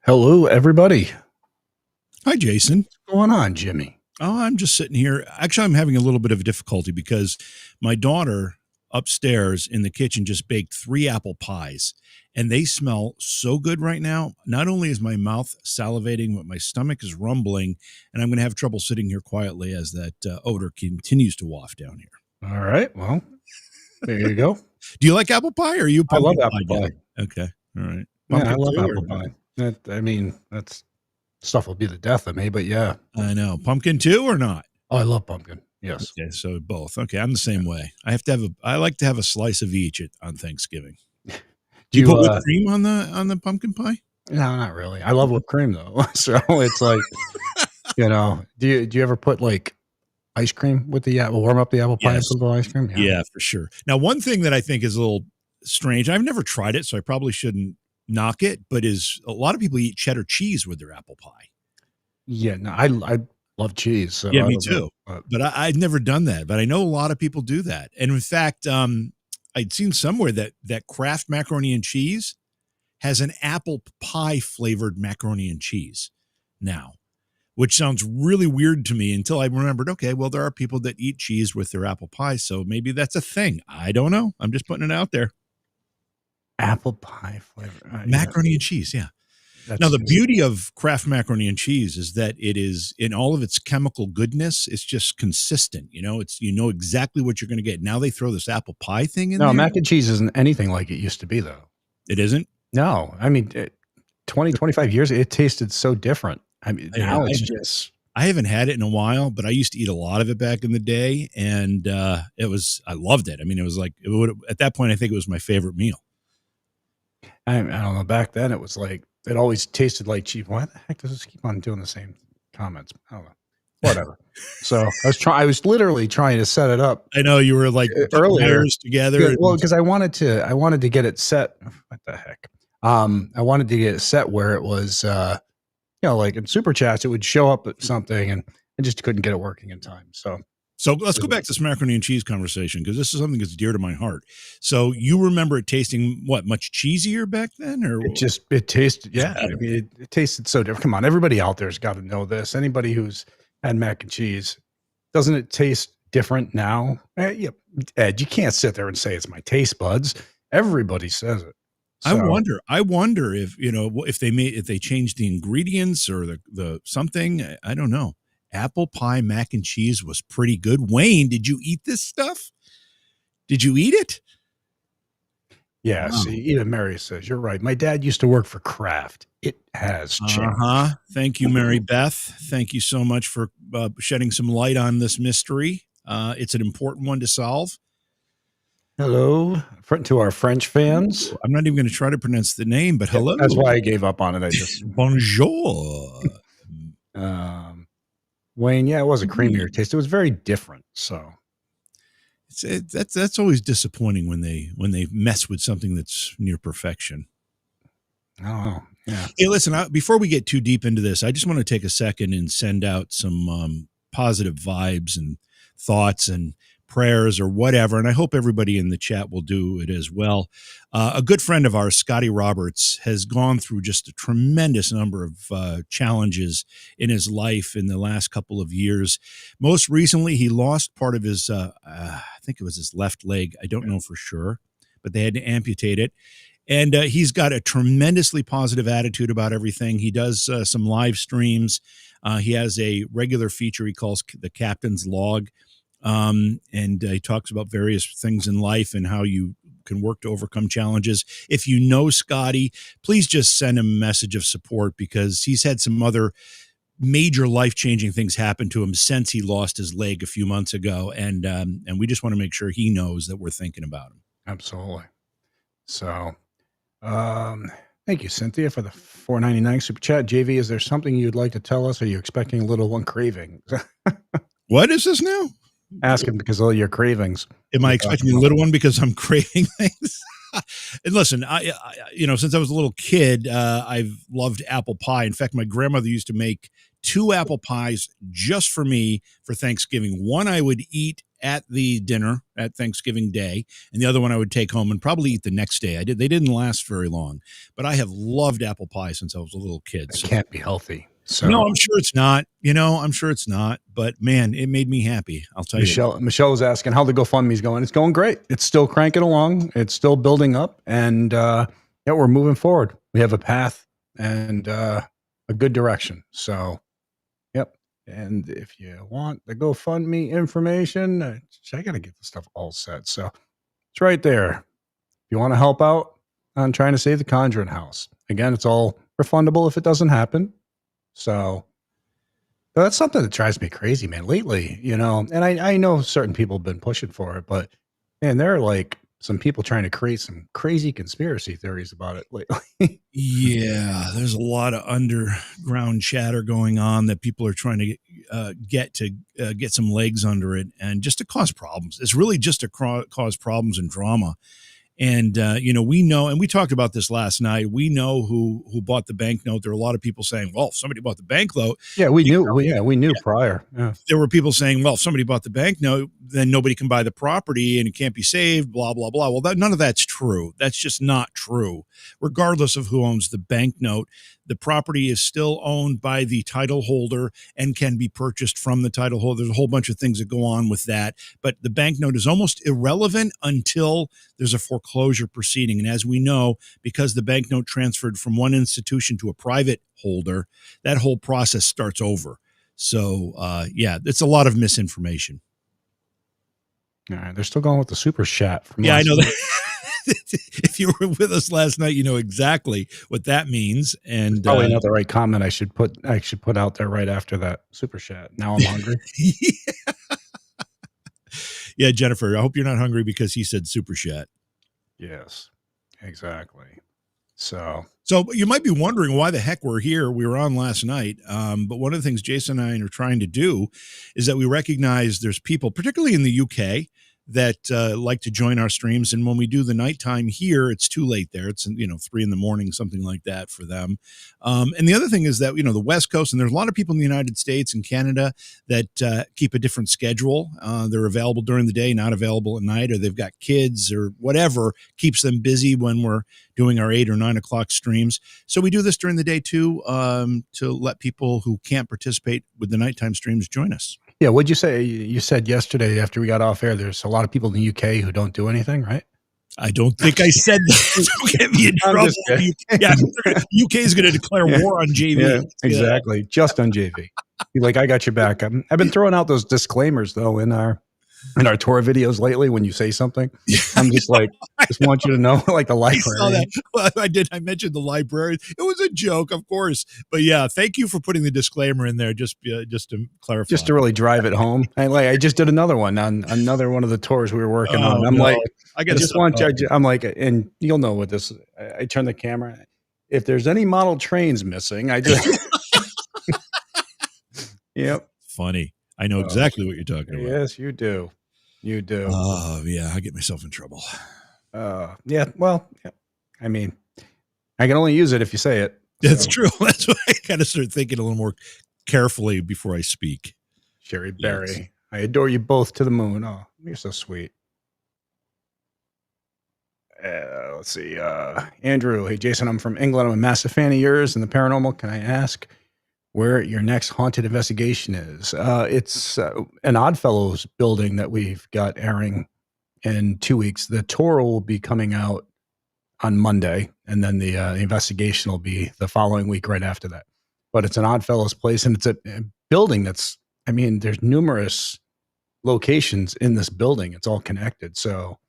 Hello, everybody. Hi, Jason. What's going on, Jimmy? Oh, I'm just sitting here. Actually, I'm having a little bit of a difficulty because my daughter upstairs in the kitchen just baked 3 apple pies, and they smell so good right now. Not only is my mouth salivating, but my stomach is rumbling, and I'm going to have trouble sitting here quietly as that odor continues to waft down here. All right. Well, there you go. Do you like apple pie, or are you a I love pumpkin apple pie guy? pie. Okay, all right. Yeah, I Pumpkin love too, or apple pie. That's stuff will be the death of me, but yeah. I know pumpkin too, or not? Oh, I love pumpkin. Yes. Okay, so both. Okay, I'm the same way. I like to have a slice of each on Thanksgiving. Do Do you you put whipped cream on the pumpkin pie? no, not really. I love whipped cream though. So it's like, do you ever put like ice cream with the warm up the apple pie and Yes. put a little ice cream? Yeah. Yeah, for sure. Now, one thing that I think is a little strange, I've never tried it, so I probably shouldn't knock it, but is a lot of people eat cheddar cheese with their apple pie. Yeah, no, I love cheese, so Yeah, I me don't know. too. But I've never done that, but I know a lot of people do that. And in fact, I'd seen somewhere that Kraft macaroni and cheese has an apple pie flavored macaroni and cheese now, which sounds really weird to me until I remembered, okay, well, there are people that eat cheese with their apple pie, so maybe that's a thing. I don't know. I'm just putting it out there. Apple pie flavor. Yeah, Macaroni and cheese, yeah. Now, that's the just beauty of Kraft macaroni and cheese is that it is in all of its chemical goodness, it's just consistent. You know exactly what you're going to get. Now they throw this apple pie thing in no, there. mac and cheese isn't anything like it used to be, though. It isn't. No, I mean, 20, 25 years, it tasted so different. I mean, Yeah, now it's just I haven't had it in a while, but I used to eat a lot of it back in the day, and I loved it. I mean, it was like at that point, I think it was my favorite meal. I don't know. Back then, it was like it always tasted like cheese. Why the heck does this keep on doing the same comments? I don't know. Whatever. So I was literally trying to set it up I know you were like putting earlier. wires together. Yeah, well, because I wanted to get it set. What the heck? I wanted to get it set where it was, like in super chats, it would show up at something, and I just couldn't get it working in time. So let's go back to this macaroni and cheese conversation because this is something that's dear to my heart. So you remember it tasting much cheesier back then, or it tasted, yeah. I better? mean, it tasted so different. Come on, everybody out there's got to know this. Anybody who's had mac and cheese, doesn't it taste different now? Yeah, Ed, you can't sit there and say it's my taste buds. Everybody says it. I So, wonder if if they changed the ingredients or the something. I don't know. Apple pie mac and cheese was pretty good. Wayne, did you eat this stuff? Did you eat it? yeah, Wow. see, even Mary says, you're right. My dad used to work for Kraft. It has changed. Thank you, Mary Beth. Thank you so much for shedding some light on this mystery. It's an important one to solve. Hello to our French fans. I'm not even going to try to pronounce the name, but hello. That's why I gave up on it. I just, Bonjour. Wayne, yeah, it was a creamier taste. It was very different. So, That's always disappointing when they mess with something that's near perfection. I don't know. Yeah. Hey, listen, before we get too deep into this, I just want to take a second and send out some positive vibes and thoughts and prayers or whatever. And I hope everybody in the chat will do it as well. A good friend of ours, Scotty Roberts, has gone through just a tremendous number of challenges in his life in the last couple of years. Most recently, he lost part of his, I think it was his left leg. I don't know for sure, but they had to amputate it. And he's got a tremendously positive attitude about everything. He does some live streams. He has a regular feature he calls the Captain's Log. And he talks about various things in life and how you can work to overcome challenges. If you know Scotty, please just send him a message of support because he's had some other major life-changing things happen to him since he lost his leg a few months ago. And we just want to make sure he knows that we're thinking about him. Absolutely. So, thank you, Cynthia, for the $4.99 super chat. JV, is there something you'd like to tell us? Are you expecting a little one craving? What is this now? Asking because of all your cravings. Am I expecting a little one because I'm craving things? And listen, I since I was a little kid, I've loved apple pie. In fact, my grandmother used to make 2 apple pies just for me for Thanksgiving. One I would eat at the dinner at Thanksgiving Day, and the other one I would take home and probably eat the next day. They didn't last very long, but I have loved apple pie since I was a little kid. It So can't be healthy. no, So I'm sure it's not. I'm sure it's not. But man, it made me happy. I'll tell you. Michelle was asking how the GoFundMe's going. It's going great. It's still cranking along. It's still building up, and yeah, we're moving forward. We have a path and a good direction. So, yep. And if you want the GoFundMe information, I got to get the stuff all set. So it's right there. If you want to help out on trying to save the Conjuring House, again, it's all refundable if it doesn't happen. So that's something that drives me crazy, man, lately, and I know certain people have been pushing for it, but man, there are like some people trying to create some crazy conspiracy theories about it lately. Yeah, there's a lot of underground chatter going on that people are trying to get some legs under it, and just to cause problems. It's really just to cause problems and drama. And we know, and we talked about this last night. We know who bought the banknote. There are a lot of people saying, "Well, if somebody bought the banknote." Yeah, we knew. We knew prior. Yeah. There were people saying, "Well, if somebody bought the banknote, then nobody can buy the property and it can't be saved." Blah blah blah. Well, none of that's true. That's just not true. Regardless of who owns the banknote, the property is still owned by the title holder and can be purchased from the title holder. There's a whole bunch of things that go on with that, but the banknote is almost irrelevant until there's a foreclosure proceeding. And as we know, because the banknote transferred from one institution to a private holder, that whole process starts over. So, yeah, it's a lot of misinformation. All right, they're still going with the super chat from Yeah, I last know week. that. If you were with us last night, you know exactly what that means. And Probably not the right comment I should put out there right after that super chat. Now I'm hungry. Yeah, Jennifer, I hope you're not hungry because he said super chat. Yes, exactly. So you might be wondering why the heck we're here. We were on last night. But one of the things Jason and I are trying to do is that we recognize there's people, particularly in the UK, that like to join our streams. And when we do the nighttime here, it's too late there. It's 3 a.m, something like that for them. And the other thing is that, the West Coast, and there's a lot of people in the United States and Canada that keep a different schedule. They're available during the day, not available at night, or they've got kids or whatever keeps them busy when we're doing our 8 or 9 o'clock streams. So we do this during the day too, to let people who can't participate with the nighttime streams join us. yeah, what'd you say? You said yesterday after we got off air, there's a lot of people in the UK who don't do anything, right? I don't think I said that. Don't get me in I'm trouble. just kidding. Yeah, UK is going to declare war on JV. Yeah, exactly. Just on JV. Like, I got your back. I've been throwing out those disclaimers though in our tour videos lately. When you say something, I'm just like, just want you to know, like the library. I saw that. Well, I did. I mentioned the library. It was a joke, of course. But yeah, thank you for putting the disclaimer in there, just to clarify. Just to really drive it home. I just did another one on another one of the tours we were working on. I'm like, I just want you. I'm like, and you'll know what this. I turn the camera. If there's any model trains missing, I just. Yep. Funny. I know exactly what you're talking about. Yes, you do. You do. Oh, yeah. I get myself in trouble. Yeah. Well, yeah. I mean, I can only use it if you say it. That's true. That's why I kind of start thinking a little more carefully before I speak. Sherry Berry, yes. I adore you both to the moon. Oh, you're so sweet. Let's see. Andrew, hey, Jason, I'm from England. I'm a massive fan of yours and the paranormal. Can I ask where your next haunted investigation is? It's an Oddfellows building that we've got airing in 2 weeks. The tour will be coming out on Monday, and then the investigation will be the following week right after that. But it's an Oddfellows place, and it's a building that's, there's numerous locations in this building. It's all connected. So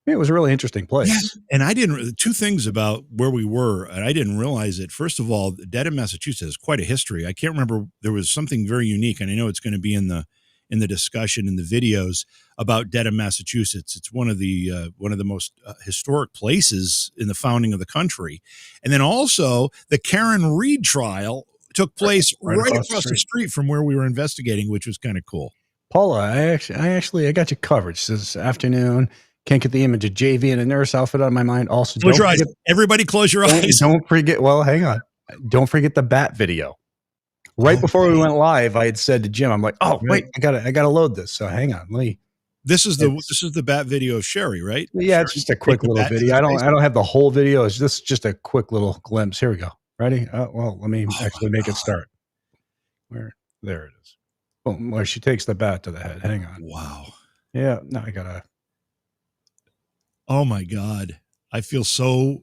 it was a really interesting place. Yeah. And two things about where we were, and I didn't realize it. First of all, Dedham, Massachusetts has quite a history. I can't remember. There was something very unique, and I know it's going to be in the discussion in the videos about Dedham, Massachusetts. It's one of the most historic places in the founding of the country. And then also the Karen Reed trial took place right across the street from where we were investigating, which was kind of cool. Paula, I got you covered. This afternoon. Can't get the image of JV in a nurse outfit out of my mind. Also, close your eyes. Everybody close your eyes. Don't forget. Well, hang on. Don't forget the bat video. Right before we went live, I had said to Jim, I'm like, "Oh, wait, I gotta load this." So hang on, let This is the bat video of Sherry, right? Yeah, Sherry, it's just a take quick the little bat to video. the I face. don't have the whole video. It's just a quick little glimpse. Here we go. Ready? Well, let me Oh actually my make it god! start. There it is. Boom, where she takes the bat to the head. Hang on. Wow! Yeah, no, I gotta. Oh my god! I feel so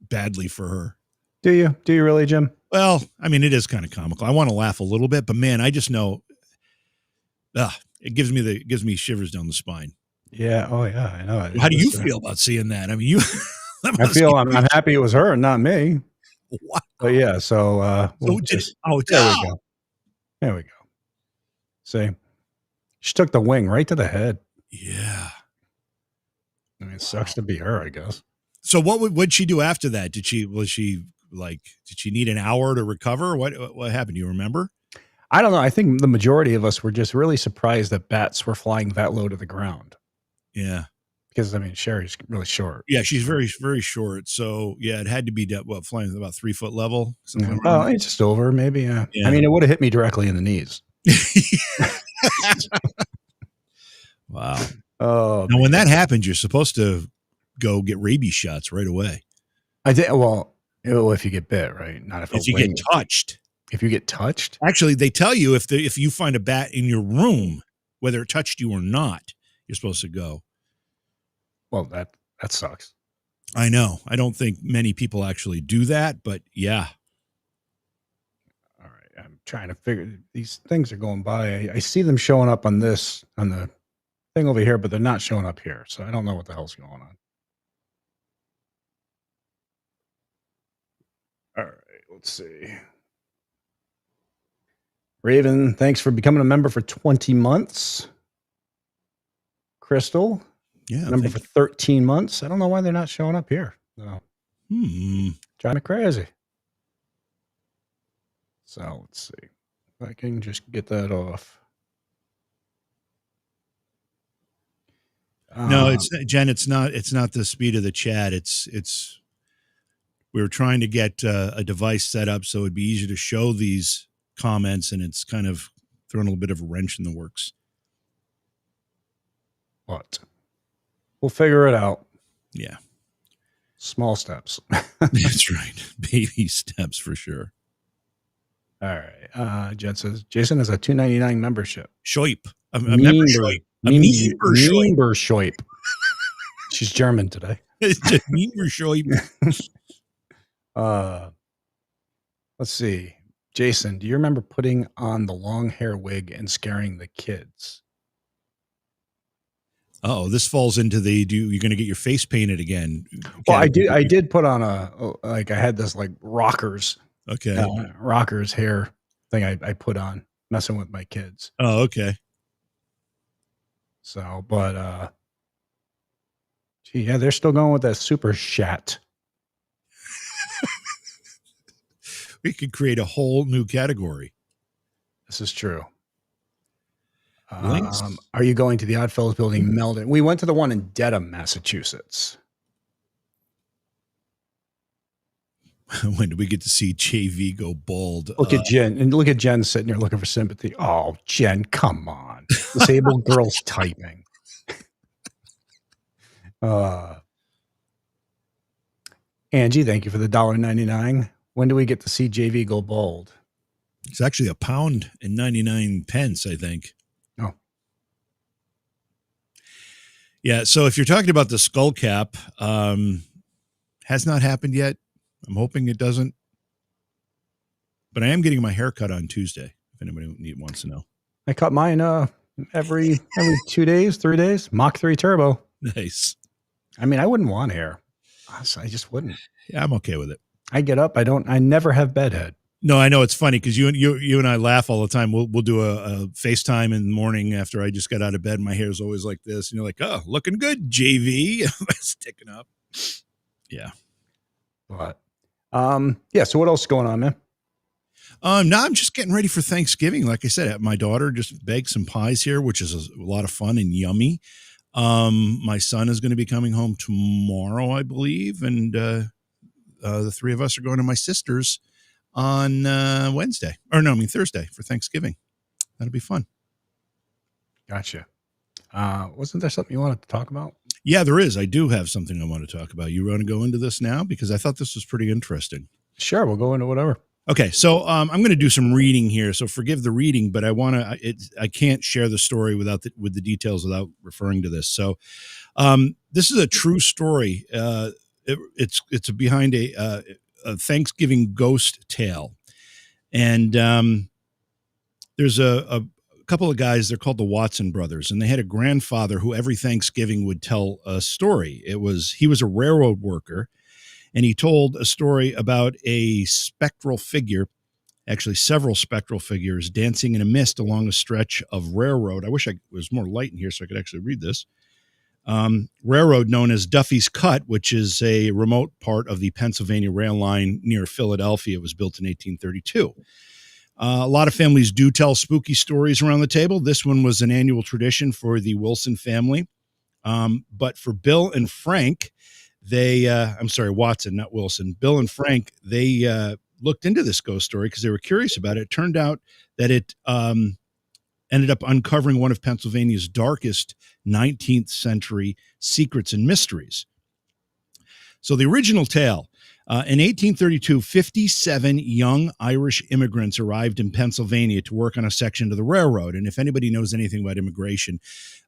badly for her. Do you? Do you really, Jim? Well, I mean, it is kind of comical. I want to laugh a little bit, but man, I just know, it gives me shivers down the spine. Yeah. Oh, yeah. I know. How do you feel about seeing that? I mean, you. I feel I'm happy it was her and not me. Wow. But yeah, so we'll just there we go. There we go. See, she took the wing right to the head. Yeah. I mean, it sucks to be her, I guess. So what'd she do after that? Did she need an hour to recover? What happened? Do you remember? I don't know. I think the majority of us were just really surprised that bats were flying that low to the ground. Yeah. Because I mean, Sherry's really short. Yeah, she's very, very short. So yeah, it had to be flying about 3 foot level. Yeah. Well, it's just over, maybe. Yeah. I mean, it would have hit me directly in the knees. Wow. Oh, now when that happens, you're supposed to go get rabies shots right away. I did. Well, if you get bit, right? Not if you get touched. If you get touched, actually, they tell you if you find a bat in your room, whether it touched you or not, you're supposed to go. Well, that sucks. I know. I don't think many people actually do that, but yeah. All right. I'm trying to figure these things are going by. I see them showing up on the thing over here, but they're not showing up here. So I don't know what the hell's going on. All right. Let's see. Raven, thanks for becoming a member for 20 months. Crystal, member for 13 months. I don't know why they're not showing up here. No. Driving me crazy. So let's see if I can just get that off. No, it's Jen. It's not the speed of the chat. It's we were trying to get a device set up so it'd be easier to show these comments, and it's kind of thrown a little bit of a wrench in the works. But we'll figure it out. Yeah. Small steps. That's right. Baby steps for sure. All right. Jen says Jason has a $2.99 membership. Shoip. A membership. She's German today. Let's see. Jason, do you remember putting on the long hair wig and scaring the kids? Oh, this falls into you're going to get your face painted again. Well, I did put on I had this like rockers hair thing I put on messing with my kids. Oh, okay. So, but gee, yeah, they're still going with that super shat. We could create a whole new category. This is true. Are you going to the Oddfellows building, Meldon? We went to the one in Dedham, Massachusetts. When did we get to see JV go bald? Look at Jen, and look at Jen sitting there looking for sympathy. Oh, Jen, come on. Disabled girls typing. Angie, thank you for the $1.99. When do we get to see JV go bald? It's actually £1.99, I think. Oh. Yeah, so if you're talking about the skull cap, has not happened yet. I'm hoping it doesn't. But I am getting my hair cut on Tuesday, if anybody wants to know. I cut mine every 2 days, 3 days. Mach 3 turbo. Nice. I mean, I wouldn't want hair. I just wouldn't. Yeah, I'm okay with it. I get up. I never have bedhead. No, I know it's funny because you and I laugh all the time. We'll do a FaceTime in the morning after I just got out of bed. My hair's always like this, and you're like, "Oh, looking good, JV." Sticking up. Yeah. But yeah. So what else is going on, man? No, I'm just getting ready for Thanksgiving. Like I said, my daughter just baked some pies here, which is a lot of fun and yummy. My son is going to be coming home tomorrow, I believe, and the three of us are going to my sister's on Thursday for Thanksgiving. That'll be fun. Gotcha. Wasn't there something you wanted to talk about? Yeah, there is. I do have something I want to talk about. You want to go into this now? Because I thought this was pretty interesting. Sure, we'll go into whatever. Okay, so I'm going to do some reading here. So forgive the reading, but I can't share the story with the details without referring to this. So this is a true story. It's behind a Thanksgiving ghost tale, and there's a couple of guys. They're called the Watson brothers, and they had a grandfather who every Thanksgiving would tell a story. He was a railroad worker, and he told a story about a spectral figure, actually several spectral figures, dancing in a mist along a stretch of railroad. I wish I was more light in here so I could actually read this. Railroad known as Duffy's Cut, which is a remote part of the Pennsylvania rail line near Philadelphia. It was built in 1832. A lot of families do tell spooky stories around the table. This one was an annual tradition for the Wilson family. But for Bill and Frank, Watson, not Wilson. Bill and Frank, they looked into this ghost story because they were curious about it. It turned out that it ended up uncovering one of Pennsylvania's darkest 19th century secrets and mysteries. So the original tale, in 1832, 57 young Irish immigrants arrived in Pennsylvania to work on a section of the railroad. And if anybody knows anything about immigration,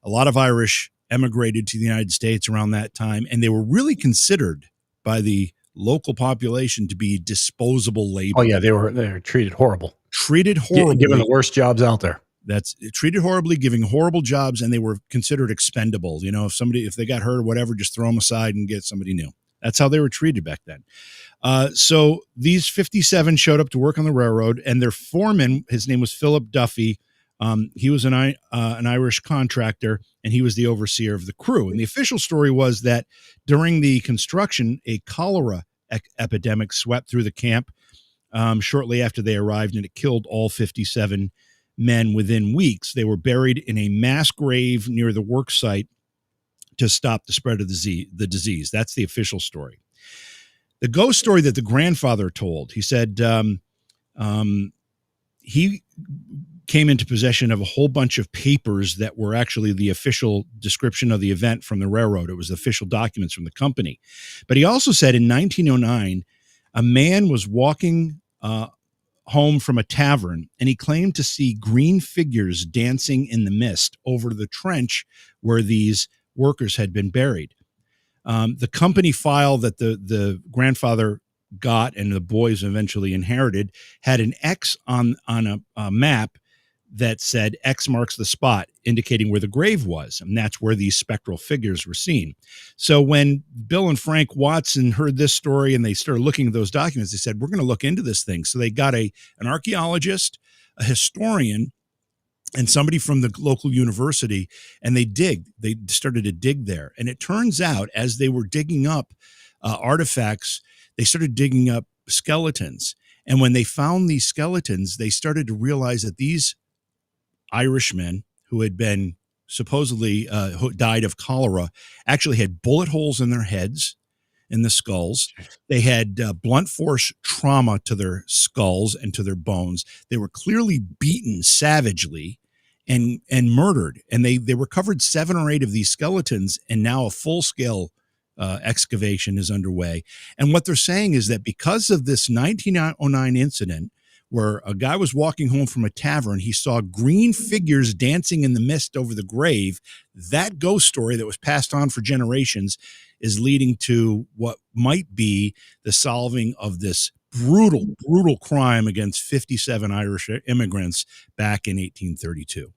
a lot of Irish emigrated to the United States around that time, and they were really considered by the local population to be disposable labor. Oh yeah, they were treated horrible. Treated horribly. Given the worst jobs out there. That's treated horribly, giving horrible jobs, and they were considered expendable. You know, if they got hurt or whatever, just throw them aside and get somebody new. That's how they were treated back then. So these 57 showed up to work on the railroad, and their foreman, his name was Philip Duffy. He was an Irish contractor, and he was the overseer of the crew. And the official story was that during the construction, a cholera epidemic swept through the camp shortly after they arrived, and it killed all 57 men within weeks. They were buried in a mass grave near the work site to stop the spread of the disease. That's the official story. The ghost story that the grandfather told, he said he came into possession of a whole bunch of papers that were actually the official description of the event from the railroad. It was official documents from the company. But he also said in 1909, a man was walking home from a tavern, and he claimed to see green figures dancing in the mist over the trench where these workers had been buried. The company file that the grandfather got and the boys eventually inherited had an X on a map that said X marks the spot, indicating where the grave was. And that's where these spectral figures were seen. So when Bill and Frank Watson heard this story and they started looking at those documents, they said, we're going to look into this thing. So they got an archaeologist, a historian, and somebody from the local university, and they started to dig there. And it turns out, as they were digging up artifacts, they started digging up skeletons. And when they found these skeletons, they started to realize that these Irishmen who had been supposedly who died of cholera actually had bullet holes in their heads, in the skulls. They had blunt force trauma to their skulls and to their bones. They were clearly beaten savagely and murdered. And they recovered 7 or 8 of these skeletons, and now a full-scale excavation is underway. And what they're saying is that because of this 1909 incident, where a guy was walking home from a tavern, he saw green figures dancing in the mist over the grave, that ghost story that was passed on for generations is leading to what might be the solving of this brutal crime against 57 Irish immigrants back in 1832.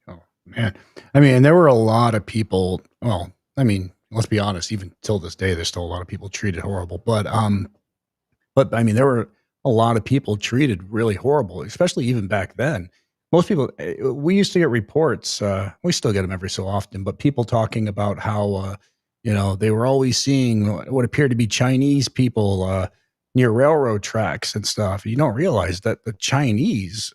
Oh, man. I mean, and there were a lot of people, well, I mean, let's be honest, even till this day, there's still a lot of people treated horrible. But I mean, there were a lot of people treated really horrible, especially even back then. Most people, we used to get reports, we still get them every so often, but people talking about how, they were always seeing what appeared to be Chinese people near railroad tracks and stuff. You don't realize that the Chinese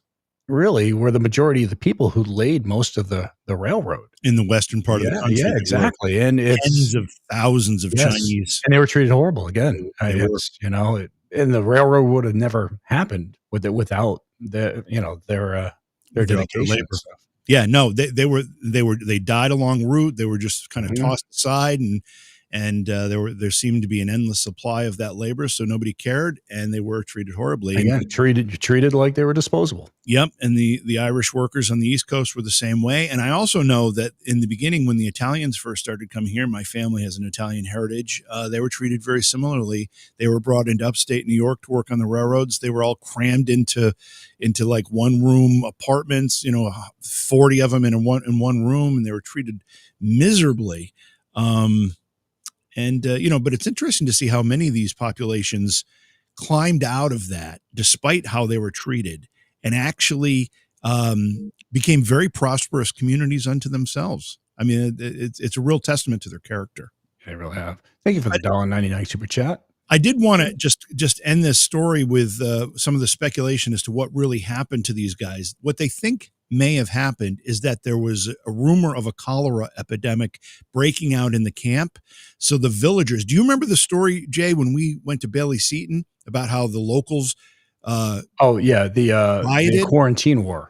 really were the majority of the people who laid most of the railroad in the western part of the country. Yeah, exactly. And it's tens of thousands of Chinese. And they were treated horrible again. And the railroad would have never happened without their dedication and stuff. Yeah, no, they died along route. They were just kind of Mhm. tossed aside, and there seemed to be an endless supply of that labor, so nobody cared, and they were treated horribly. And Again, treated like they were disposable. yep, and the Irish workers on the East Coast were the same way. And I also know that in the beginning, when the Italians first started coming here, my family has an Italian heritage. They were treated very similarly. They were brought into upstate New York to work on the railroads. They were all crammed into like one room apartments, 40 of them in one room, and they were treated miserably. But it's interesting to see how many of these populations climbed out of that despite how they were treated and actually became very prosperous communities unto themselves. I mean, it's a real testament to their character. They really have. Thank you for I, the $1.99 super chat. I did want to just end this story with some of the speculation as to what really happened to these guys. What they think may have happened is that there was a rumor of a cholera epidemic breaking out in the camp. So the villagers, do you remember the story, Jay, when we went to Bailey Seton about how the locals Oh yeah, the rioted? quarantine war.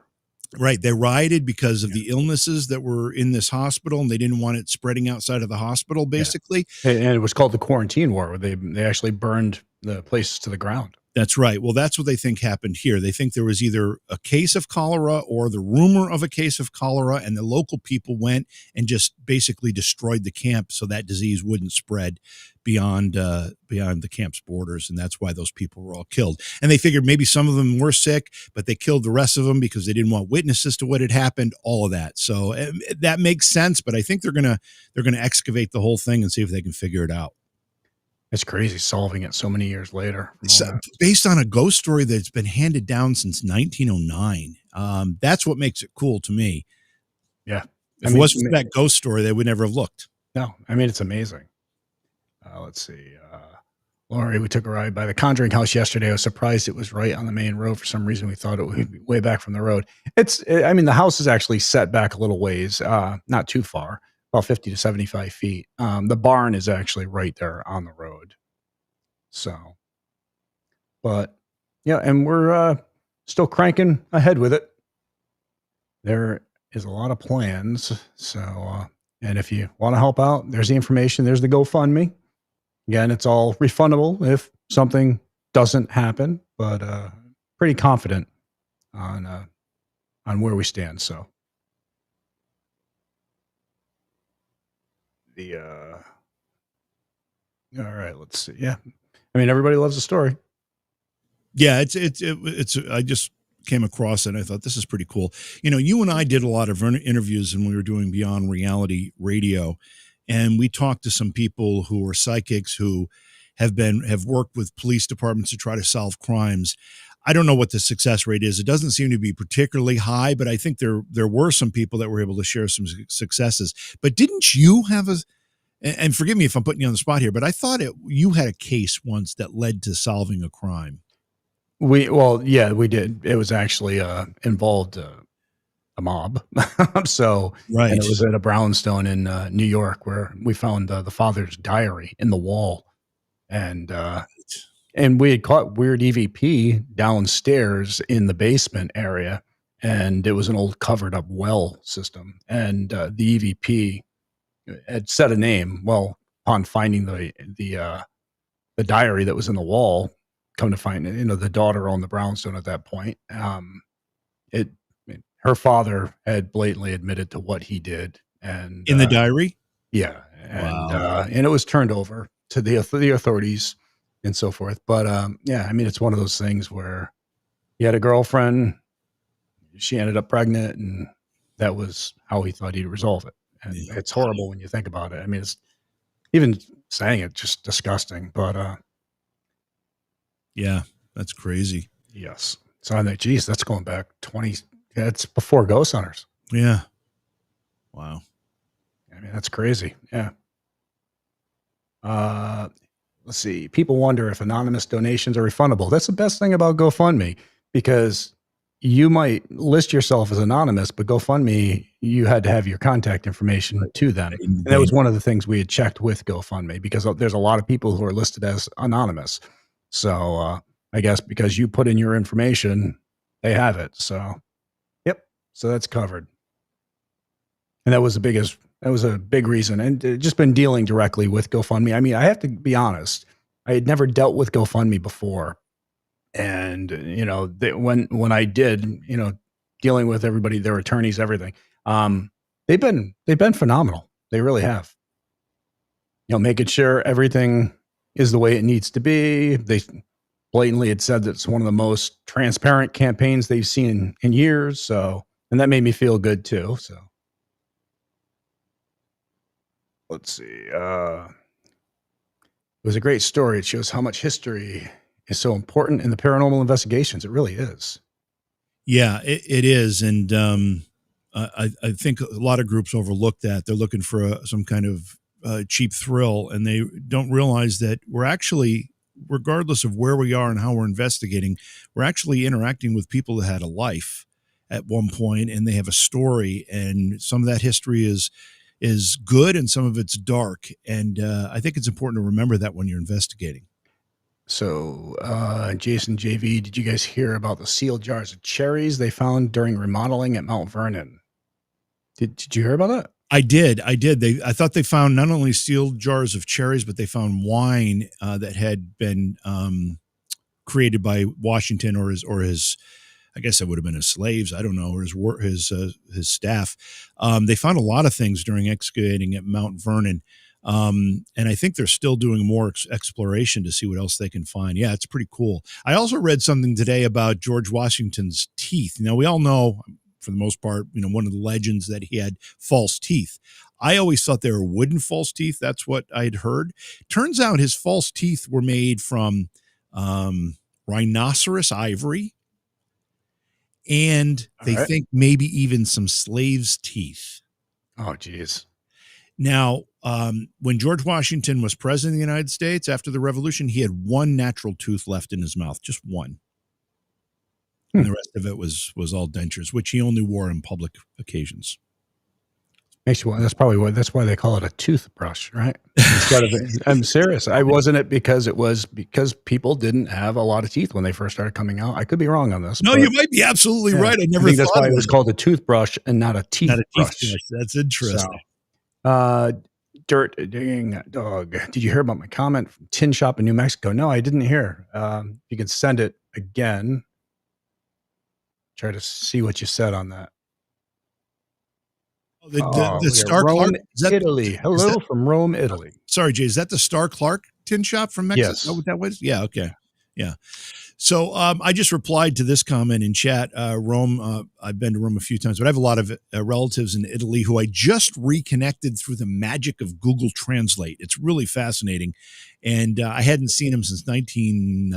Right. They rioted because of the illnesses that were in this hospital, and they didn't want it spreading outside of the hospital, Yeah, basically. and it was called the quarantine war, where they actually burned the place to the ground. That's right. Well, that's what they think happened here. They think there was either a case of cholera or the rumor of a case of cholera, and the local people went and just basically destroyed the camp so that disease wouldn't spread beyond the camp's borders, and that's why those people were all killed. And they figured maybe some of them were sick, but they killed the rest of them because they didn't want witnesses to what had happened. All of that. So that makes sense. But I think they're gonna excavate the whole thing and see if they can figure it out. It's crazy solving it so many years later from all So, that. based on a ghost story that's been handed down since 1909. That's what makes it cool to me. Yeah, I If it mean, wasn't for that ghost story, they would never have looked. no, I mean it's amazing. Let's see. Lori, we took a ride by the Conjuring House yesterday. I was surprised it was right on the main road. For some reason, we thought it would be way back from the road. I mean, the house is actually set back a little ways, not too far, about 50 to 75 feet. The barn is actually right there on the road. So, but yeah, and we're still cranking ahead with it. There is a lot of plans. So, and if you want to help out, there's the information. There's the GoFundMe. Again, it's all refundable if something doesn't happen, but pretty confident on where we stand. So the all right, let's see. Yeah, I mean everybody loves the story. Yeah, it's. I just came across it and I thought this is pretty cool. You and I did a lot of interviews when we were doing Beyond Reality Radio, and we talked to some people who are psychics who have worked with police departments to try to solve crimes. I don't know what the success rate is. It doesn't seem to be particularly high, but I think there were some people that were able to share some successes. But didn't you have and forgive me if I'm putting you on the spot here, but I thought you had a case once that led to solving a crime. Yeah, we did. It was actually involved a mob. So, and Right. it was at a brownstone in New York where we found the father's diary in the wall, and we had caught weird EVP downstairs in the basement area, and it was an old covered up well system, and the EVP had set a name. Well, upon finding the diary that was in the wall, come to find the daughter owned the brownstone at that point. It Her father had blatantly admitted to what he did, and In the diary? yeah, Wow. and it was turned over to the authorities and so forth. But yeah, I mean, it's one of those things where he had a girlfriend, she ended up pregnant, and that was how he thought he'd resolve it. And Yeah. it's horrible when you think about it. I mean, it's even saying it just disgusting. But Yeah, that's crazy. yes, so I think, geez, that's going back 20. Yeah, it's before Ghost Hunters. Yeah. Wow. I mean, that's crazy. Yeah. Uh, let's see. People wonder if anonymous donations are refundable. That's the best thing about GoFundMe, because you might list yourself as anonymous, but GoFundMe, you had to have your contact information to them. And that was one of the things we had checked with GoFundMe, because there's a lot of people who are listed as anonymous. So I guess because you put in your information, they have it. So, yep. So that's covered. And that was a big reason. And just been dealing directly with GoFundMe. I mean, I have to be honest. I had never dealt with GoFundMe before. And, when I did, dealing with everybody, their attorneys, everything, um, they've been phenomenal. They really have. Making sure everything is the way it needs to be. They blatantly had said that it's one of the most transparent campaigns they've seen in years. So, and that made me feel good too. So, let's see. It was a great story. It shows how much history is so important in the paranormal investigations. It really is. Yeah, it is. And I think a lot of groups overlook that. They're looking for some kind of cheap thrill, and they don't realize that we're actually, regardless of where we are and how we're investigating, we're actually interacting with people that had a life at one point, and they have a story, and some of that history is good and some of it's dark. And I think it's important to remember that when you're investigating. So, Jason JV, did you guys hear about the sealed jars of cherries they found during remodeling at Mount Vernon? Did you hear about that? I did. I thought they found not only sealed jars of cherries, but they found wine that had been created by Washington or his. I guess it would have been his slaves. I don't know, or his staff. They found a lot of things during excavating at Mount Vernon, and I think they're still doing more exploration to see what else they can find. Yeah, it's pretty cool. I also read something today about George Washington's teeth. Now we all know, for the most part, one of the legends that he had false teeth. I always thought they were wooden false teeth. That's what I'd heard. Turns out his false teeth were made from rhinoceros ivory. And they think maybe even some slaves' teeth. Oh, geez. Now, when George Washington was president of the United States after the Revolution, he had one natural tooth left in his mouth, just one. And the rest of it was all dentures, which he only wore in public occasions. Makes you. That's why they call it a toothbrush, right? Instead of, I'm serious. Wasn't it because people didn't have a lot of teeth when they first started coming out? I could be wrong on this. No, you might be absolutely right. I never think thought that's why it was called a toothbrush and not a teeth brush. That's interesting. Dirt digging dog. Did you hear about my comment from Tin Shop in New Mexico? No, I didn't hear. You can send it again. Try to see what you said on that. The Star Rome, Clark, Italy. Hello from Rome, Italy. Sorry, Jay. Is that the Star Clark tin shop from Mexico? Yes. Is that what that was? Yeah. Okay. Yeah. So I just replied to this comment in chat. Rome, I've been to Rome a few times, but I have a lot of relatives in Italy who I just reconnected through the magic of Google Translate. It's really fascinating. And I hadn't seen them since 90s.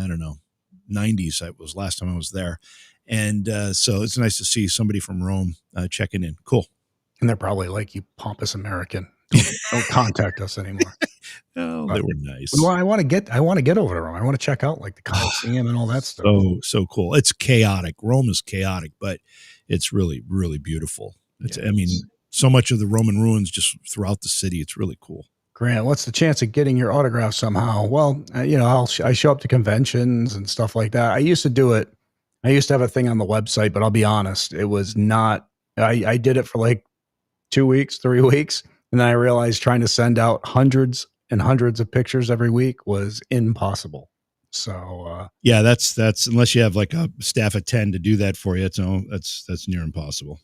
That was last time I was there. And so it's nice to see somebody from Rome checking in. Cool. And they're probably like, you pompous American. Don't contact us anymore. Oh, they were nice. Well, I want to get over to Rome. I want to check out like the Colosseum and all that stuff. So cool. It's chaotic. Rome is chaotic, but it's really, really beautiful. I mean, so much of the Roman ruins just throughout the city. It's really cool. Grant, what's the chance of getting your autograph somehow? Well, I show up to conventions and stuff like that. I used to do it. I used to have a thing on the website, but I'll be honest, it was not. I did it for like 2 weeks, 3 weeks. And then I realized trying to send out hundreds and hundreds of pictures every week was impossible. So yeah, that's unless you have like a staff of 10 to do that for you. That's near impossible.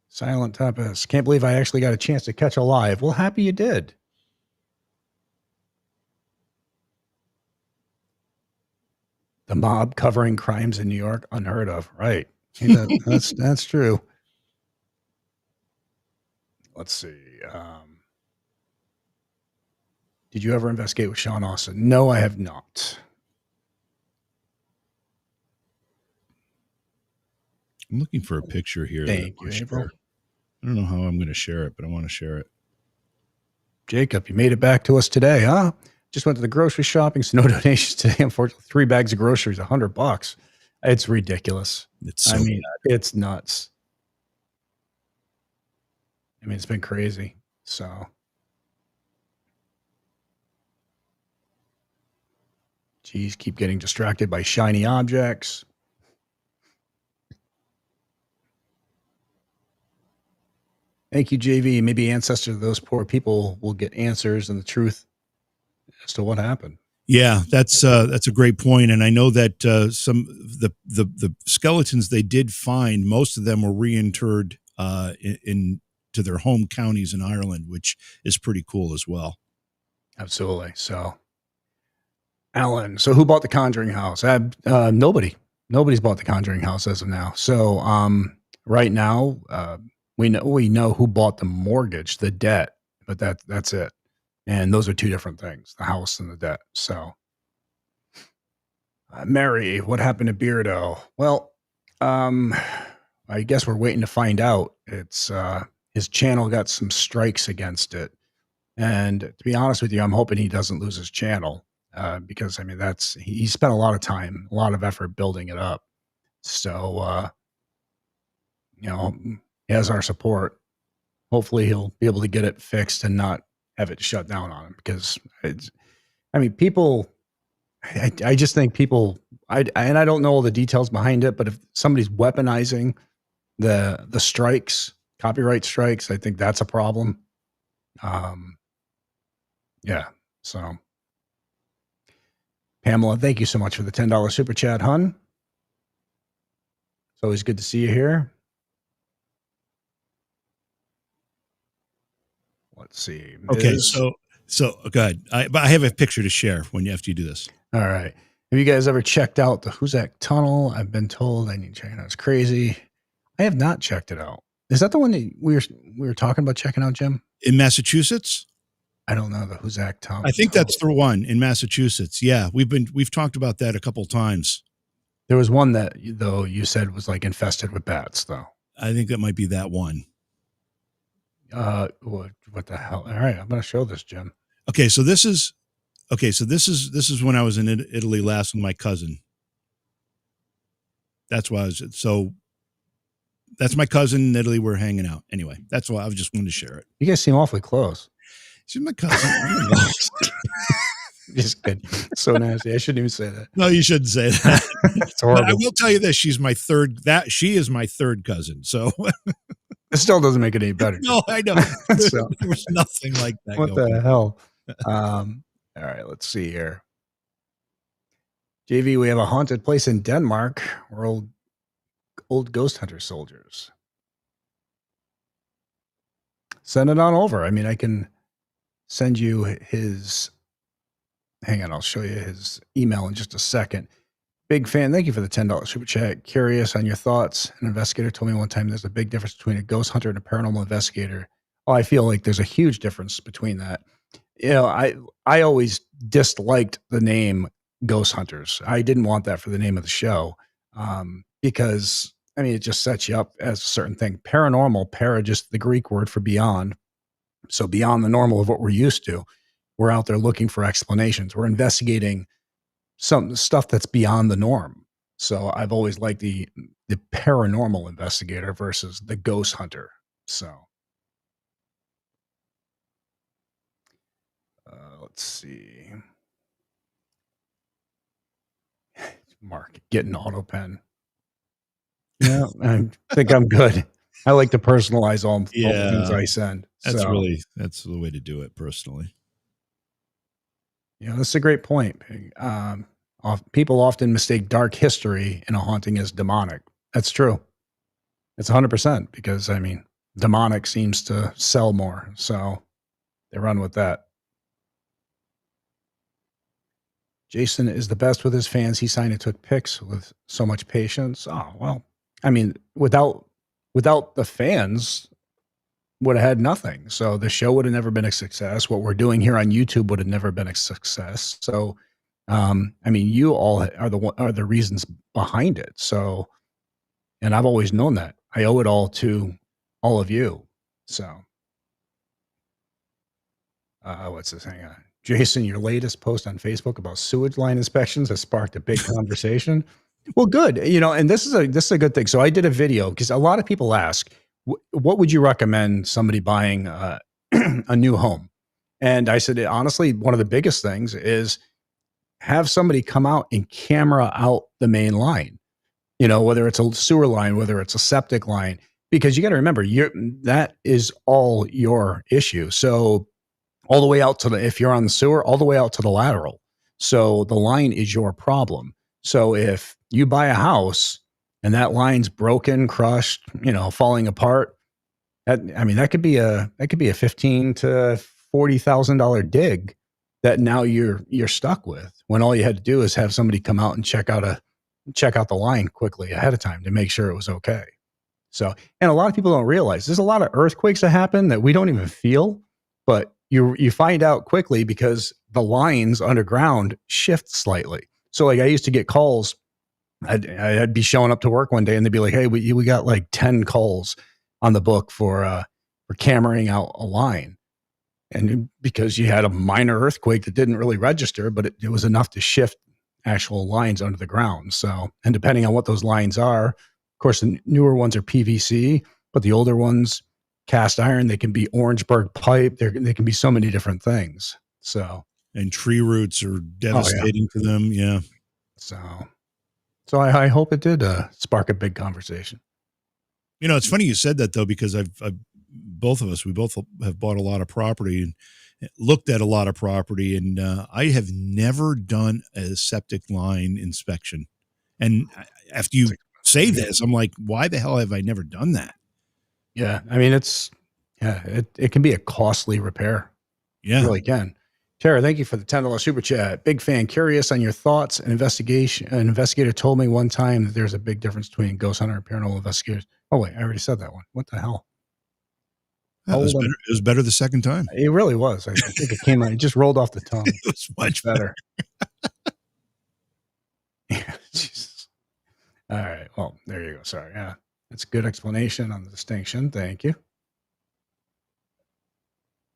Silent Tempest. Can't believe I actually got a chance to catch a live. Well, happy you did. The mob covering crimes in New York, unheard of. Right. That's true. Let's see. Did you ever investigate with Sean Austin? No, I have not. I'm looking for a picture here. Thank you, April. I don't know how I'm going to share it, but I want to share it. Jacob, you made it back to us today, huh? Just went to the grocery shopping, so no donations today. Unfortunately, 3 bags of groceries, $100. It's ridiculous. It's nuts. I mean, it's been crazy. So, geez, keep getting distracted by shiny objects. Thank you, JV. Maybe ancestors of those poor people will get answers and the truth as to what happened. Yeah, that's a great point, and I know that some the skeletons they did find, most of them were reinterred in to their home counties in Ireland, which is pretty cool as well. Absolutely. So, Alan, so who bought the Conjuring house? Nobody. Nobody's bought the Conjuring house as of now. So, right now, we know who bought the mortgage, the debt, but that's it. And those are two different things: the house and the debt. So, Mary, what happened to Beardo? Well, um, I guess we're waiting to find out. It's his channel got some strikes against it, and to be honest with you, I'm hoping he doesn't lose his channel because I mean he spent a lot of time, a lot of effort building it up. So you know, he has our support. Hopefully, he'll be able to get it fixed and not have it shut down on him because I mean, people. I just think people. And I don't know all the details behind it, but if somebody's weaponizing the strikes, copyright strikes, I think that's a problem. Um, yeah. So, Pamela, thank you so much for the $10 super chat, hun. It's always good to see you here. Let's see. Okay, so go ahead. But I have a picture to share after you do this. All right. Have you guys ever checked out the Huzak Tunnel? I've been told I need to check it out. It's crazy. I have not checked it out. Is that the one that we were talking about checking out, Jim? In Massachusetts? I don't know the Huzak Tunnel. I think that's the one in Massachusetts. Yeah, we've talked about that a couple times. There was one that though you said was like infested with bats, though. I think that might be that one. What the hell? All right, I'm going to show this, Jim. Okay, so this is when I was in Italy last with my cousin. That's why that's my cousin in Italy. We're hanging out. Anyway, that's why I just wanted to share it. You guys seem awfully close. She's my cousin. Just kidding. So nasty. I shouldn't even say that. No, you shouldn't say that. It's horrible. But I will tell you this: she is my third cousin. So it still doesn't make it any better. No, I know. So, there was nothing like that. What the hell? All right, let's see here. JV, we have a haunted place in Denmark. We're old ghost hunter soldiers. Send it on over. I mean, I can send you his. Hang on, I'll show you his email in just a second. Big fan. Thank you for the $10 super chat. Curious on your thoughts. An investigator told me one time there's a big difference between a ghost hunter and a paranormal investigator. Oh, I feel like there's a huge difference between that. You know, I always disliked the name ghost hunters. I didn't want that for the name of the show because, I mean, it just sets you up as a certain thing. Paranormal, just the Greek word for beyond. So beyond the normal of what we're used to. We're out there looking for explanations. We're investigating some stuff that's beyond the norm. So I've always liked the paranormal investigator versus the ghost hunter. So let's see. Mark, get an auto pen. Yeah, I think I'm good. I like to personalize all the things I send. That's the way to do it personally. Yeah, that's a great point. People often mistake dark history in a haunting as demonic. That's true. It's 100% because, I mean, demonic seems to sell more. So they run with that. Jason is the best with his fans. He signed and took pics with so much patience. Oh, well, I mean, without the fans, would have had nothing. So the show would have never been a success. What we're doing here on YouTube would have never been a success. So, I mean, you all are the reasons behind it. So, and I've always known that. I owe it all to all of you. So, what's this? Hang on. Jason, your latest post on Facebook about sewage line inspections has sparked a big conversation. Well, good. You know, and this is a good thing. So I did a video because a lot of people ask, what would you recommend somebody buying a new home? And I said, honestly, one of the biggest things is have somebody come out and camera out the main line, you know, whether it's a sewer line, whether it's a septic line, because you got to remember, that is all your issue. So all the way out to if you're on the sewer, all the way out to the lateral. So the line is your problem. So if you buy a house and that line's broken, crushed, falling apart, that could be a 15 to $40,000 dig that now you're stuck with, when all you had to do is have somebody come out and check out the line quickly ahead of time to make sure it was okay. So, and a lot of people don't realize there's a lot of earthquakes that happen that we don't even feel, but you find out quickly because the lines underground shift slightly. So like I used to get calls. I'd be showing up to work one day and they'd be like, "Hey, we got like 10 calls on the book for cameraing out a line." And because you had a minor earthquake that didn't really register, but it was enough to shift actual lines under the ground. So, and depending on what those lines are, of course, the newer ones are PVC, but the older ones, cast iron, they can be Orangeburg pipe. They can be so many different things. So, and tree roots are devastating to them. Yeah. So I hope it did spark a big conversation. It's funny you said that though, because we both have bought a lot of property and looked at a lot of property, and I have never done a septic line inspection. And after you say this, I'm like, why the hell have I never done that? Yeah. I mean, it can be a costly repair. Yeah. It really can. Tara, thank you for the $10 super chat. Big fan. Curious on your thoughts. An investigator told me one time that there's a big difference between ghost hunter and paranormal investigators. Oh, wait, I already said that one. What the hell? It was better the second time. It really was. I think it came out. It just rolled off the tongue. It was much better. Yeah, Jesus. All right. Well, there you go. Sorry. Yeah. That's a good explanation on the distinction. Thank you.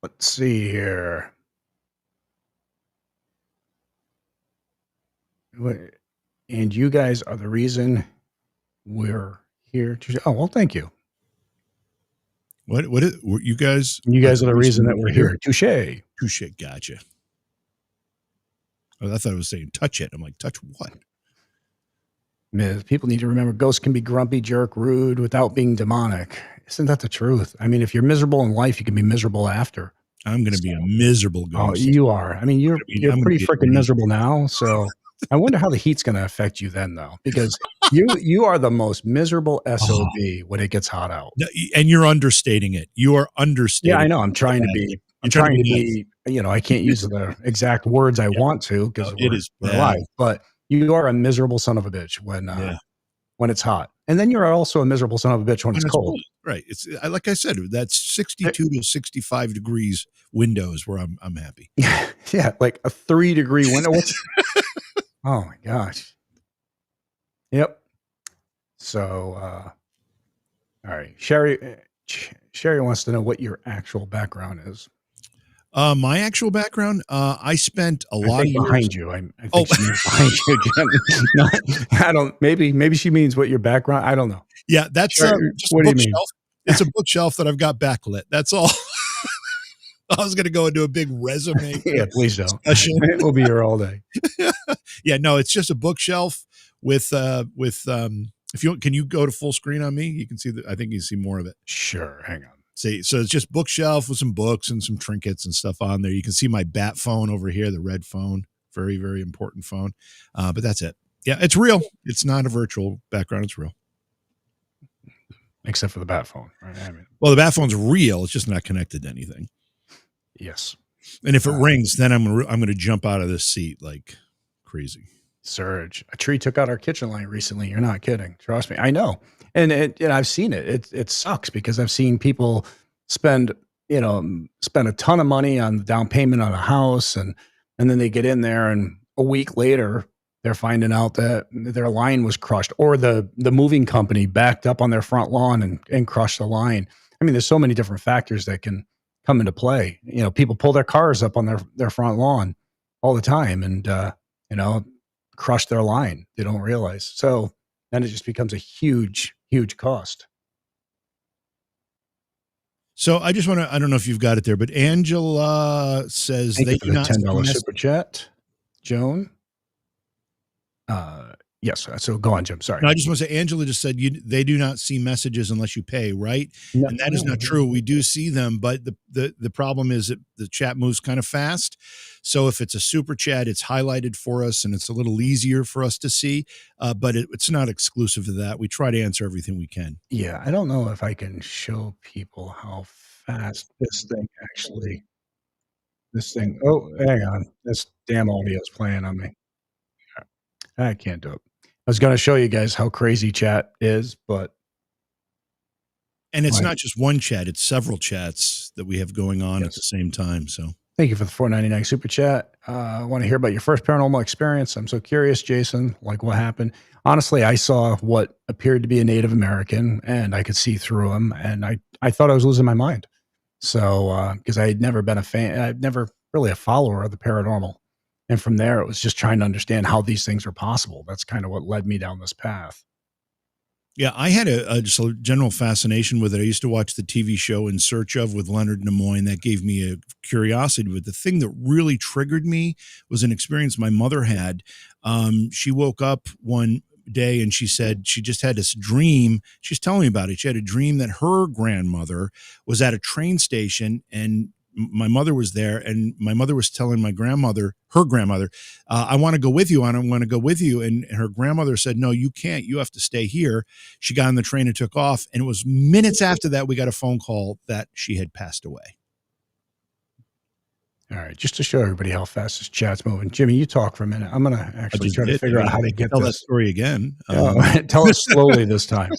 Let's see here. And you guys are the reason we're here to. Oh, well, thank you. You guys? You guys are the reason that we're here. Touche. Gotcha. Oh, I thought I was saying touch it. I'm like, touch what? People need to remember ghosts can be grumpy, jerk, rude without being demonic. Isn't that the truth? I mean, if you're miserable in life, you can be miserable after. I'm going to be a miserable ghost. Oh, you are. I mean, you're pretty freaking miserable now. So I wonder how the heat's going to affect you then, though, because you are the most miserable SOB when it gets hot out. And you're understating it. You are understating. Yeah, I know. I'm trying to be. I'm trying to be. I can't use the exact words I want to because we're live. But you are a miserable son of a bitch when it's hot, and then you're also a miserable son of a bitch when it's cold. Right. It's like I said, that's 62 to 65 degrees windows where I'm happy. Yeah, like a 3-degree window. Oh my gosh. Yep. So, all right. Sherry wants to know what your actual background is. My actual background, I spent a lot of years behind you. I think she means behind you again. No, I don't. Maybe she means what your background. I don't know. Yeah, that's just what a do you mean? It's a bookshelf that I've got backlit. That's all. I was going to go into a big resume. Yeah, please don't. We'll be here all day. Yeah, no, it's just a bookshelf with if you can you go to full screen on me? You can see that. I think you see more of it. Sure. Hang on. See, so it's just bookshelf with some books and some trinkets and stuff on there. You can see my bat phone over here, the red phone, very, very important phone. But that's it. Yeah, it's real. It's not a virtual background. It's real. Except for the bat phone. Right? I mean, well, the bat phone's real. It's just not connected to anything. Yes. And if it rings, then I'm going to jump out of this seat like crazy. Surge. A tree took out our kitchen light recently. You're not kidding. Trust me. I know. And I've seen it. It sucks because I've seen people spend a ton of money on the down payment on a house and then they get in there and a week later they're finding out that their line was crushed or the moving company backed up on their front lawn and crushed the line. I mean, there's so many different factors that can come into play. People pull their cars up on their front lawn all the time and crush their line. They don't realize. So then it just becomes a huge, huge cost. So I just want to, I don't know if you've got it there, but Angela says they do not $10 super chat. Joan. Yes. So go on, Jim. Sorry. No, I just want to say, Angela just said they do not see messages unless you pay, right? No, And that is not no. true. We do see them, but the problem is that the chat moves kind of fast. So if it's a super chat, it's highlighted for us, and it's a little easier for us to see. But it's not exclusive to that. We try to answer everything we can. Yeah, I don't know if I can show people how fast this thing. Oh, hang on. This damn audio is playing on me. I can't do it. I was gonna show you guys how crazy chat is, but And it's my not just one chat; it's several chats that we have going on at the yes. same time. So Thank you for the 4.99 super chat. I want to hear about your first paranormal experience. I'm so curious, Jason. Like, what happened? Honestly, I saw what appeared to be a Native American, and I could see through him, and I thought I was losing my mind. So, because I had never been a fan, I've never really a follower of the paranormal, and from there, it was just trying to understand how these things are possible. That's kind of what led me down this path. yeah, I had just a general fascination with it. I used to watch the TV show In Search of with Leonard Nimoy, and that gave me a curiosity. But the thing that really triggered me was an experience my mother had. She woke up one day and she said she just had this dream. She's telling me about it. She had a dream that her grandmother was at a train station, and my mother was there, and my mother was telling my grandmother, her grandmother, I want to go with you. I don't want to go with you. And her grandmother said, no, you can't. You have to stay here. She got on the train and took off. And it was minutes after that, we got a phone call that she had passed away. All right, just to show everybody how fast this chat's moving. Jimmy, you talk for a minute. I'm gonna I actually just try to did. figure out how I to can get tell that this. story again. Tell us slowly this time.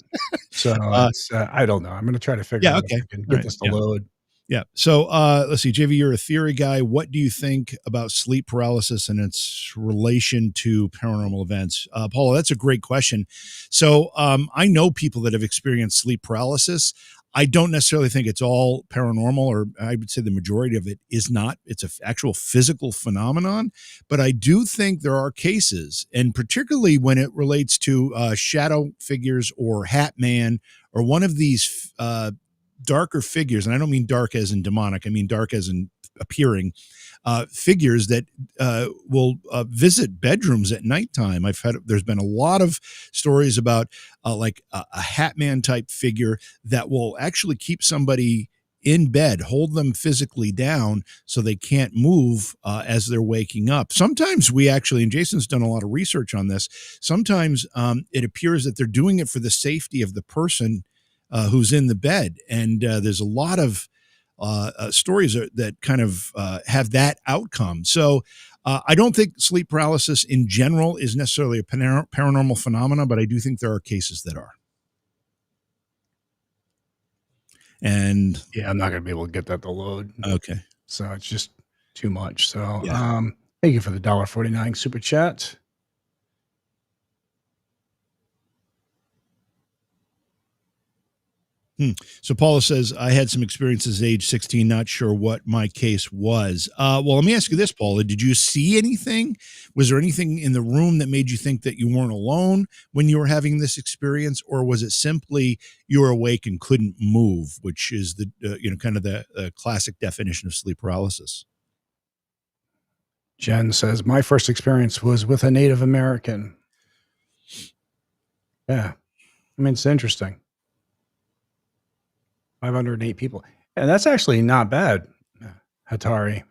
So uh, it's I don't know. I'm gonna try to figure yeah, out if okay. I can All get right. this to Yeah. load. Yeah. So let's see, JV, you're a theory guy. What do you think about sleep paralysis and its relation to paranormal events? Paula, that's a great question. So I know people that have experienced sleep paralysis. I don't necessarily think it's all paranormal, or I would say the majority of it is not. It's an actual physical phenomenon. But I do think there are cases, and particularly when it relates to shadow figures or Hat Man or one of these darker figures, and I don't mean dark as in demonic, I mean dark as in appearing, figures that will visit bedrooms at nighttime. There's been a lot of stories about like a Hat Man type figure that will actually keep somebody in bed, hold them physically down so they can't move as they're waking up. Sometimes we actually, and Jason's done a lot of research on this, sometimes it appears that they're doing it for the safety of the person who's in the bed. And there's a lot of stories that kind of have that outcome. So I don't think sleep paralysis in general is necessarily a paranormal phenomena, but I do think there are cases that are. And Yeah, I'm not gonna be able to get that to load. okay. So it's just too much. So Yeah. thank you for the $1.49 super chat. So Paula says, I had some experiences at age 16, not sure what my case was. Well, let me ask you this, Paula. Did you see anything? Was there anything in the room that made you think that you weren't alone when you were having this experience? Or was it simply you were awake and couldn't move, which is the, kind of the classic definition of sleep paralysis? Jen says, my first experience was with a Native American. Yeah. I mean, it's interesting. 508 people. And that's actually not bad, Hatari.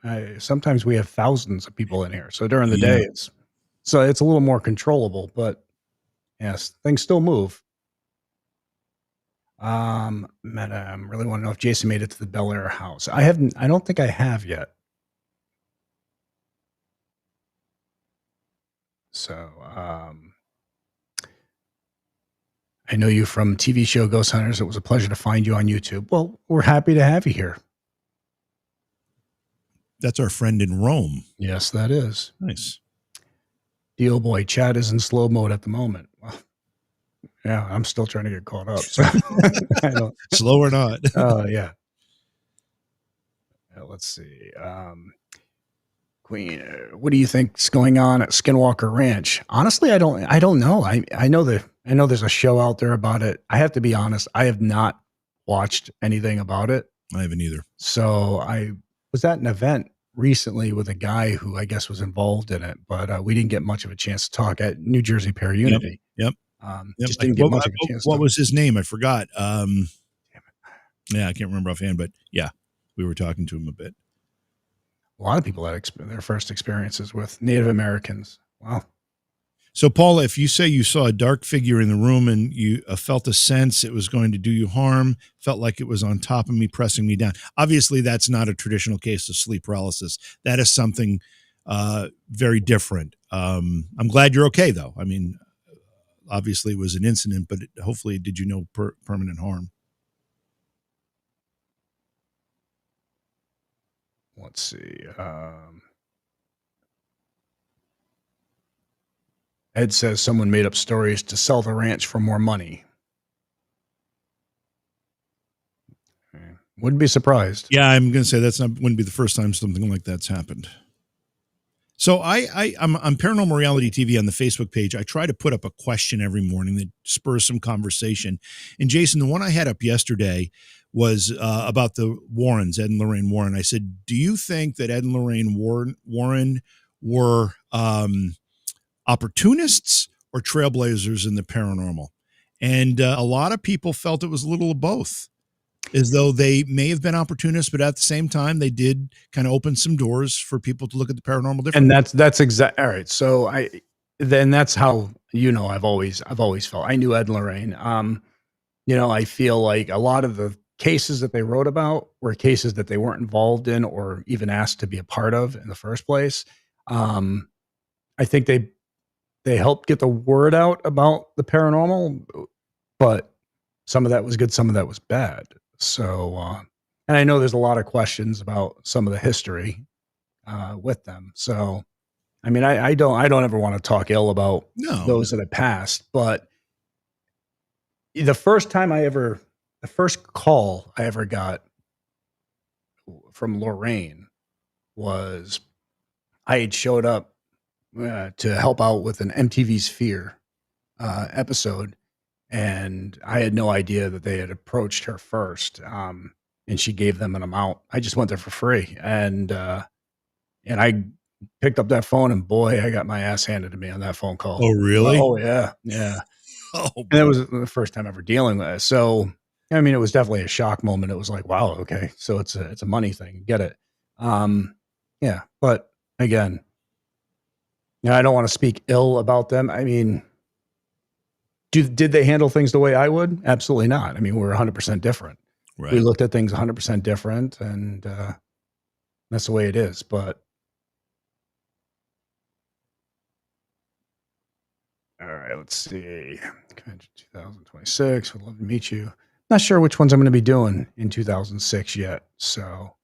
Sometimes we have thousands of people in here. So during the Yeah. day, it's a little more controllable, but yes, things still move. Madam, really want to know if Jason made it to the Bel Air house. I don't think I have yet. So, I know you from TV show Ghost Hunters. It was a pleasure to find you on YouTube. Well, we're happy to have you here. That's our friend in Rome. Yes, that is. Nice. Deal boy, chat is in slow mode at the moment. Well, yeah, I'm still trying to get caught up. So I don't. Slow or not. Yeah. Let's see. Queen, what do you think's going on at Skinwalker Ranch? Honestly, I don't know. I know there's a show out there about it. I have to be honest. I have not watched anything about it. I haven't either. So I was at an event recently with a guy who I guess was involved in it, but we didn't get much of a chance to talk at New Jersey Pair Yep. Unity. Yep. Yep. Just didn't get much of a chance What to. was his name? I forgot. Damn it. Yeah, I can't remember offhand, but yeah, we were talking to him a bit. A lot of people had their first experiences with Native Americans. Wow. So, Paula, if you say you saw a dark figure in the room and you felt a sense it was going to do you harm, felt like it was on top of me, pressing me down, obviously that's not a traditional case of sleep paralysis. That is something very different. I'm glad you're okay, though. I mean, obviously it was an incident, but hopefully did you no permanent harm? Let's see. Ed says someone made up stories to sell the ranch for more money. Wouldn't be surprised. Yeah, I'm going to say wouldn't be the first time something like that's happened. So I'm on Paranormal Reality TV on the Facebook page. I try to put up a question every morning that spurs some conversation. And Jason, the one I had up yesterday was about the Warrens, Ed and Lorraine Warren. I said, do you think that Ed and Lorraine Warren were opportunists or trailblazers in the paranormal? And a lot of people felt it was a little of both, as though they may have been opportunists, but at the same time, they did kind of open some doors for people to look at the paranormal differently. And that's exact. All right. So that's how, I've always felt. I knew Ed and Lorraine. I feel like a lot of the cases that they wrote about were cases that they weren't involved in or even asked to be a part of in the first place. I think they helped get the word out about the paranormal, but some of that was good, some of that was bad. So, and I know there's a lot of questions about some of the history with them. So, I mean, I don't ever want to talk ill about those that have passed, but the first call I ever got from Lorraine was I had showed up to help out with an MTV Sphere episode, and I had no idea that they had approached her first, and she gave them an amount. I just went there for free, and I picked up that phone, and boy, I got my ass handed to me on that phone call. Oh, really? Oh, yeah, yeah. Oh, and that was the first time ever dealing with it. So, I mean, it was definitely a shock moment. It was like, wow, okay, so it's a money thing. Get it? Yeah, but again, I don't want to speak ill about them. I mean, did they handle things the way I would? Absolutely not. I mean, we're 100% different. right. We looked at things 100% different, and that's the way it is. But all right, let's see. Convention 2026. Would love to meet you. Not sure which ones I'm going to be doing in 2006 yet. So,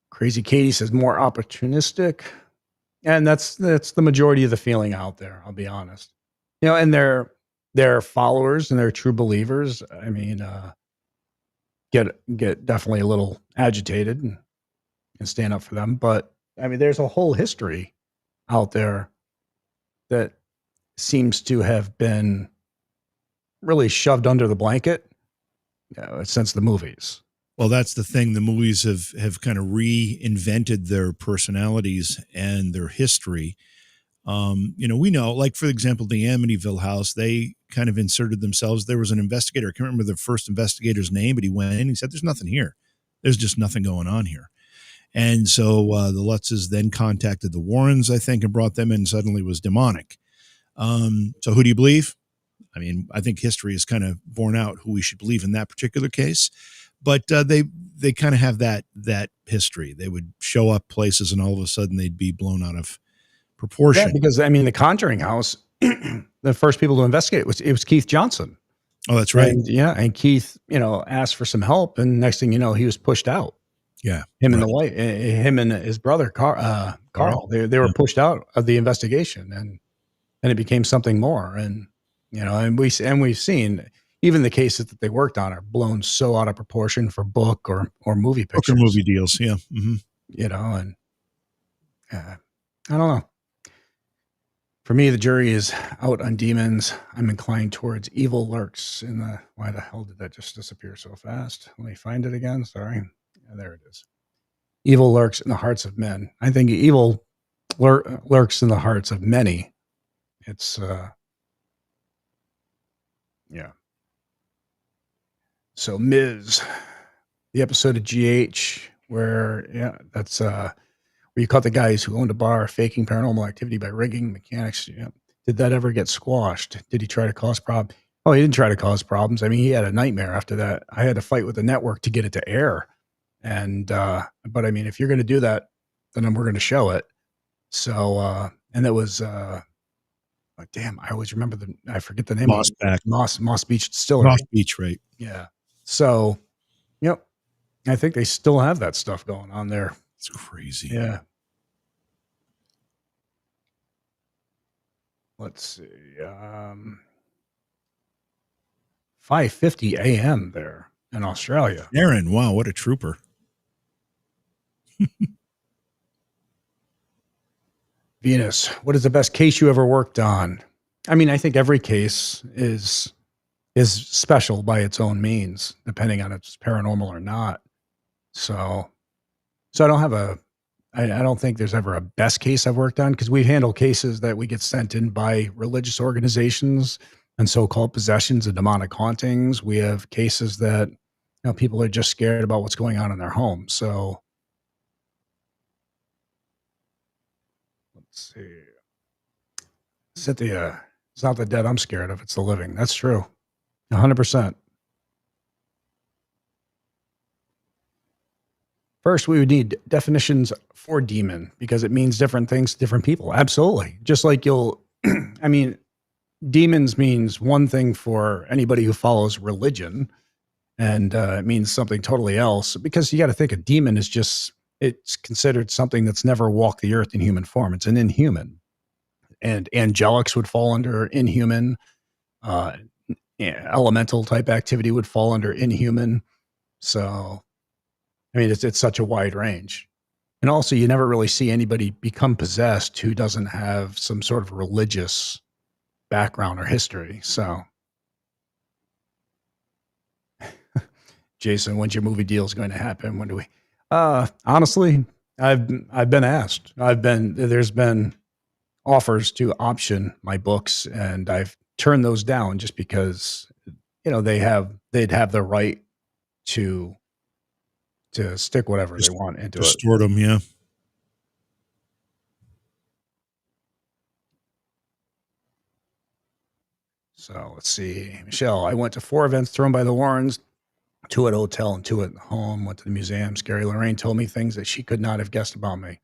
Crazy Katie says more opportunistic, and that's the majority of the feeling out there. I'll be honest. And their followers and their true believers. I mean, get definitely a little agitated and stand up for them. But I mean, there's a whole history out there that seems to have been really shoved under the blanket since the movies. Well, that's the thing. The movies have kind of reinvented their personalities and their history. We know, like, for example, the Amityville house, they kind of inserted themselves. There was an investigator. I can't remember the first investigator's name, but he went in, he said, there's nothing here. There's just nothing going on here. And so the Lutzes then contacted the Warrens, I think, and brought them in. Suddenly it was demonic. So who do you believe? I mean, I think history has kind of borne out who we should believe in that particular case. But they kind of have that history. They would show up places and all of a sudden they'd be blown out of proportion. Yeah, because I mean, the Conjuring house, the first people to investigate was Keith Johnson. Oh, that's right. And Keith, asked for some help, and next thing you know, he was pushed out. Yeah, him and his brother Carl. They were pushed out of the investigation, and it became something more. And and we've seen even the cases that they worked on are blown so out of proportion for book or movie pictures, or movie deals. Yeah, and I don't know. For me, the jury is out on demons. I'm inclined towards evil lurks in the. Why the hell did that just disappear so fast? Let me find it again. Sorry. Yeah, there it is. Evil lurks in the hearts of men. I think evil lurks in the hearts of many. It's yeah. So Ms. The episode of GH where that's where you caught the guys who owned a bar faking paranormal activity by rigging mechanics. Yeah. Did that ever get squashed? Did he try to cause problems? Oh, he didn't try to cause problems. I mean, he had a nightmare after that. I had to fight with the network to get it to air. And but I mean, if you're going to do that, then we're going to show it. So and that was damn, I always remember I forget the name of it. Back. Moss Beach Distillery. Moss Beach, right? Yeah. So, yep. I think they still have that stuff going on there. It's crazy. Yeah. Let's see. 5:50 a.m. there in Australia. Aaron, wow, what a trooper. Venus, what is the best case you ever worked on? I mean, I think every case is special by its own means, depending on if it's paranormal or not. So I don't have I don't think there's ever a best case I've worked on, because we handle cases that we get sent in by religious organizations and so-called possessions and demonic hauntings. We have cases that people are just scared about what's going on in their home. So let's see. Cynthia, it's not the dead I'm scared of, it's the living. That's true. 100%. First, we would need definitions for demon, because it means different things to different people. Absolutely. Just like I mean, demons means one thing for anybody who follows religion, and it means something totally else, because you got to think a demon is it's considered something that's never walked the earth in human form. It's an inhuman. And angelics would fall under inhuman. Elemental type activity would fall under inhuman. So, I mean, it's such a wide range. And also, you never really see anybody become possessed who doesn't have some sort of religious background or history. So, Jason, when's your movie deal is going to happen? When do we? Honestly, I've been asked. There's been offers to option my books, and I've turned those down just because they'd have the right to stick whatever they want into it. Distort them, yeah. So let's see. Michelle, I went to 4 events thrown by the Warrens, 2 at a hotel and 2 at home, went to the museum. Scary Lorraine told me things that she could not have guessed about me.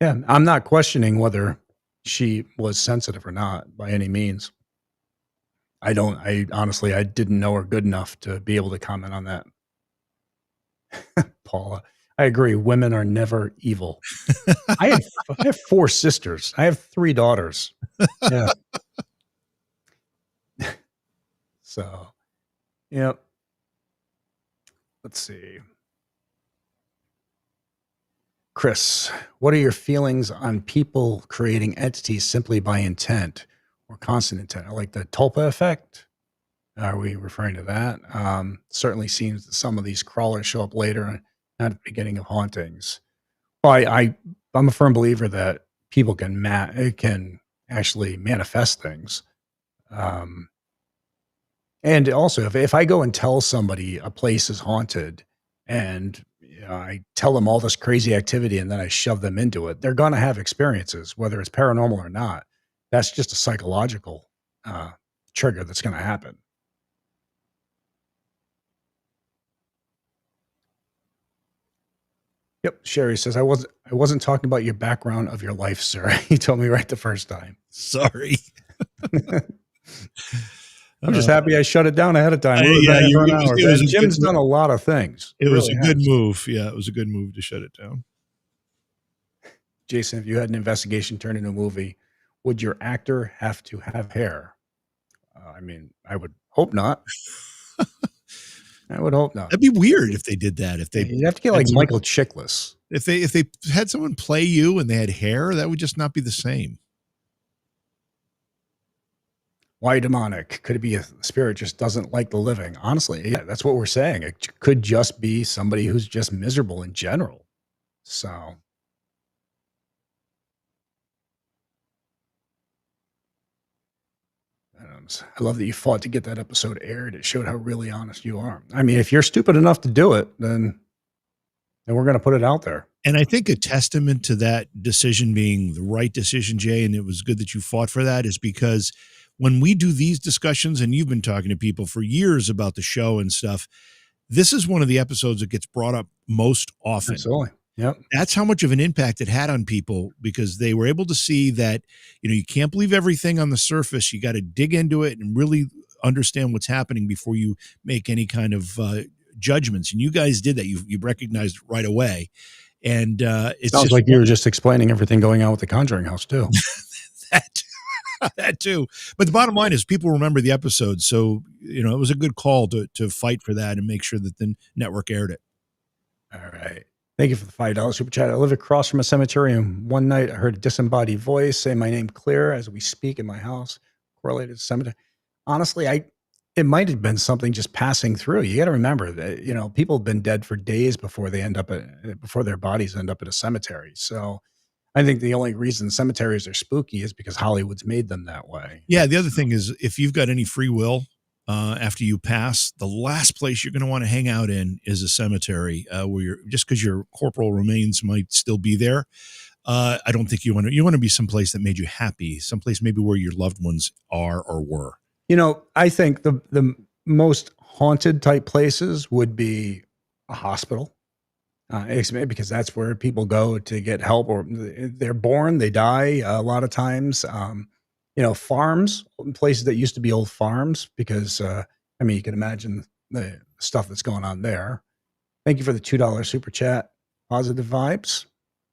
Yeah, I'm not questioning whether she was sensitive or not by any means. I honestly, I didn't know her good enough to be able to comment on that. Paula, I agree. Women are never evil. I have 4 sisters. I have 3 daughters. Yeah. So, yep. Let's see. Chris, what are your feelings on people creating entities simply by intent or constant intent? Like the Tulpa effect? Are we referring to that? Certainly seems that some of these crawlers show up later, not at the beginning of hauntings. Well, I'm a firm believer that people can actually manifest things. And also, if I go and tell somebody a place is haunted, and I tell them all this crazy activity, and then I shove them into it, they're going to have experiences, whether it's paranormal or not. That's just a psychological trigger that's going to happen. Yep. Sherry says, I wasn't talking about your background of your life, sir. You told me right the first time. Sorry. I'm just happy I shut it down ahead of time. Jim's done a lot of things. It was a good move. Yeah, it was a good move to shut it down. Jason, if you had an investigation turned into a movie, would your actor have to have hair? I mean, I would hope not. I would hope not. That'd be weird if they did that. You'd have to get like Michael Chiklis. If they had someone play you and they had hair, that would just not be the same. Why demonic? Could it be a spirit just doesn't like the living? Honestly, yeah, that's what we're saying. It could just be somebody who's just miserable in general. So I love that you fought to get that episode aired. It showed how really honest you are. I mean, if you're stupid enough to do it, then we're going to put it out there. And I think a testament to that decision being the right decision, Jay, and it was good that you fought for that, is because when we do these discussions, and you've been talking to people for years about the show and stuff, this is one of the episodes that gets brought up most often. Absolutely. Yep. That's how much of an impact it had on people, because they were able to see that, you can't believe everything on the surface. You got to dig into it and really understand what's happening before you make any kind of judgments. And you guys did that. You recognized it right away. And it's Sounds just like you were just explaining everything going on with the Conjuring house too. that, that too. But the bottom line is people remember the episode. So, it was a good call to fight for that and make sure that the network aired it. All right. Thank you for the $5 super chat. I live across from a cemetery, and one night I heard a disembodied voice say my name clear as we speak in my house, correlated to cemetery. Honestly, it might have been something just passing through. You got to remember that, people have been dead for days before before their bodies end up at a cemetery. So I think the only reason cemeteries are spooky is because Hollywood's made them that way. Yeah. The other thing is, if you've got any free will, after you pass, the last place you're going to want to hang out in is a cemetery, where just because your corporal remains might still be there. I don't think you want to be someplace that made you happy, someplace maybe where your loved ones are or were. I think the most haunted type places would be a hospital, because that's where people go to get help, or they're born, they die a lot of times. Farms, places that used to be old farms, because you can imagine the stuff that's going on there. Thank you for the $2 super chat. Positive vibes.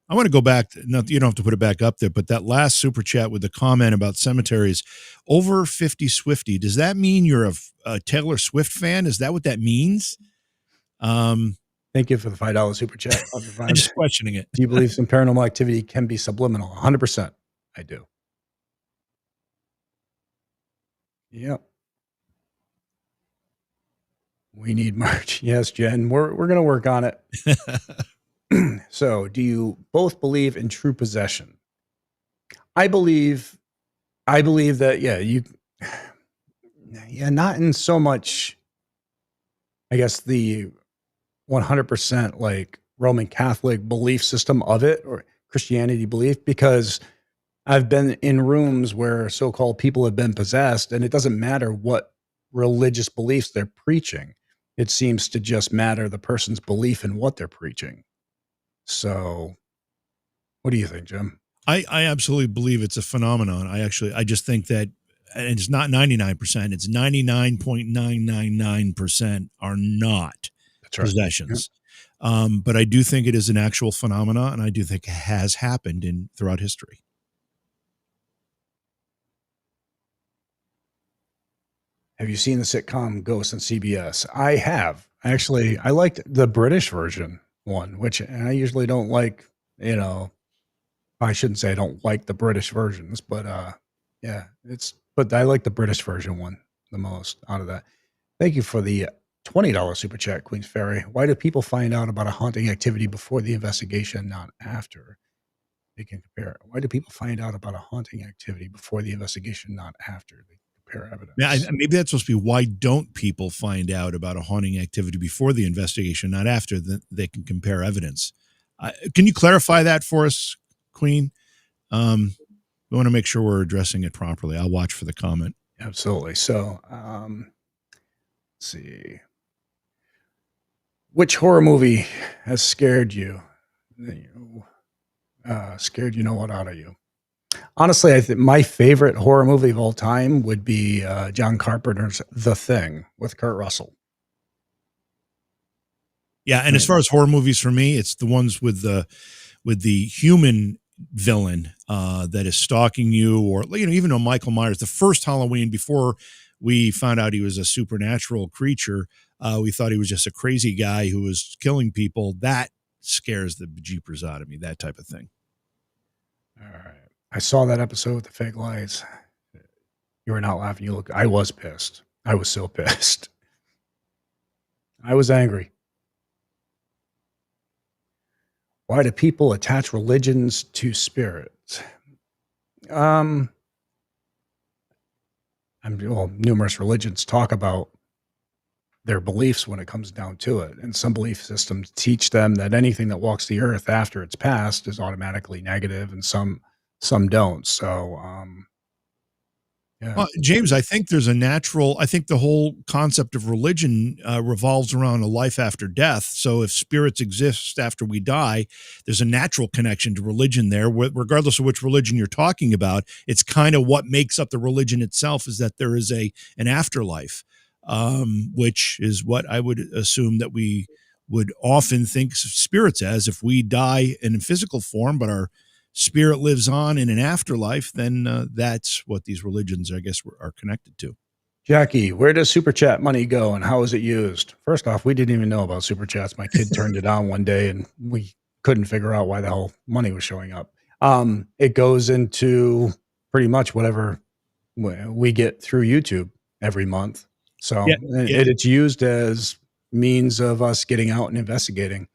I want to go back. No, you don't have to put it back up there, but that last super chat with the comment about cemeteries, over 50 Swifty. Does that mean you're a Taylor Swift fan? Is that what that means? Thank you for the $5 super chat. I'm just questioning it. Do you believe some paranormal activity can be subliminal? 100%. I do. Yep. We need merch. Yes, Jen. We're going to work on it. So, do you both believe in true possession? I believe that, not in so much, I guess, the 100% like Roman Catholic belief system of it, or Christianity belief, because I've been in rooms where so-called people have been possessed, and it doesn't matter what religious beliefs they're preaching. It seems to just matter the person's belief in what they're preaching. So what do you think, Jim? I absolutely believe it's a phenomenon. I just think that, and it's not 99%, it's 99.999% are not possessions. Yeah. But I do think it is an actual phenomenon, and I do think it has happened throughout history. Have you seen the sitcom Ghosts on CBS? I have. Actually, I liked the British version one, which I usually don't like, I shouldn't say I don't like the British versions, but but I like the British version one the most out of that. Thank you for the $20 super chat, Queen's Ferry. Why do people find out about a haunting activity before the investigation, not after? They can compare. Why do people find out about a haunting activity before the investigation, not after? They compare evidence. Yeah, maybe that's supposed to be, why don't people find out about a haunting activity before the investigation, not after? They can compare evidence. Can you clarify that for us, Queen? We want to make sure we're addressing it properly. I'll watch for the comment. Absolutely. So, let's see. Which horror movie has scared you? Scared you know what out of you? Honestly, I think my favorite horror movie of all time would be John Carpenter's The Thing with Kurt Russell. Yeah, and as far as horror movies for me, it's the ones with the human villain that is stalking you, or even though Michael Myers, the first Halloween, before we found out he was a supernatural creature, we thought he was just a crazy guy who was killing people. That scares the bejeepers out of me, that type of thing. All right. I saw that episode with the fake lights. You were not laughing. I was pissed. I was so pissed. I was angry. Why do people attach religions to spirits? Numerous religions talk about their beliefs when it comes down to it. And some belief systems teach them that anything that walks the earth after it's passed is automatically negative, and some don't. So, yeah. Well, James, I think there's a natural, I think the whole concept of religion revolves around a life after death. So if spirits exist after we die, there's a natural connection to religion there, regardless of which religion you're talking about. It's kind of what makes up the religion itself, is that there is an afterlife, which is what I would assume that we would often think of spirits as. If we die in physical form, but our spirit lives on in an afterlife, then that's what these religions, I guess, are connected to. Jackie, where does Super Chat money go and how is it used? First off, we didn't even know about Super Chats. My kid turned it on one day and we couldn't figure out why the hell money was showing up. It goes into pretty much whatever we get through YouTube every month. So it's used as means of us getting out and investigating.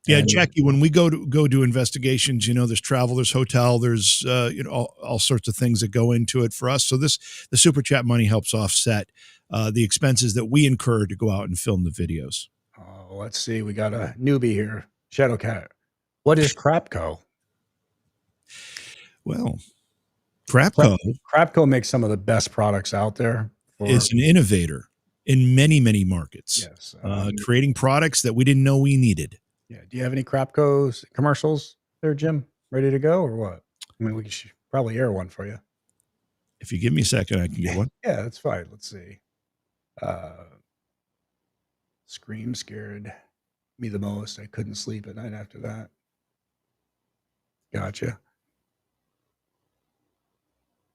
Yeah, Jackie, when we go do investigations, there's travel, there's hotel, there's all sorts of things that go into it for us. So the Super Chat money helps offset the expenses that we incur to go out and film the videos. Oh, let's see. We got a newbie here. Shadowcat. What is Crapco? Well, Crapco makes some of the best products out there. It's an innovator in many, many markets. Yes. Creating products that we didn't know we needed. Yeah. Do you have any Crapco's commercials there, Jim? Ready to go or what? I mean, we should probably air one for you. If you give me a second, I can get one. Yeah, that's fine. Let's see. Scream scared me the most. I couldn't sleep at night after that. Gotcha.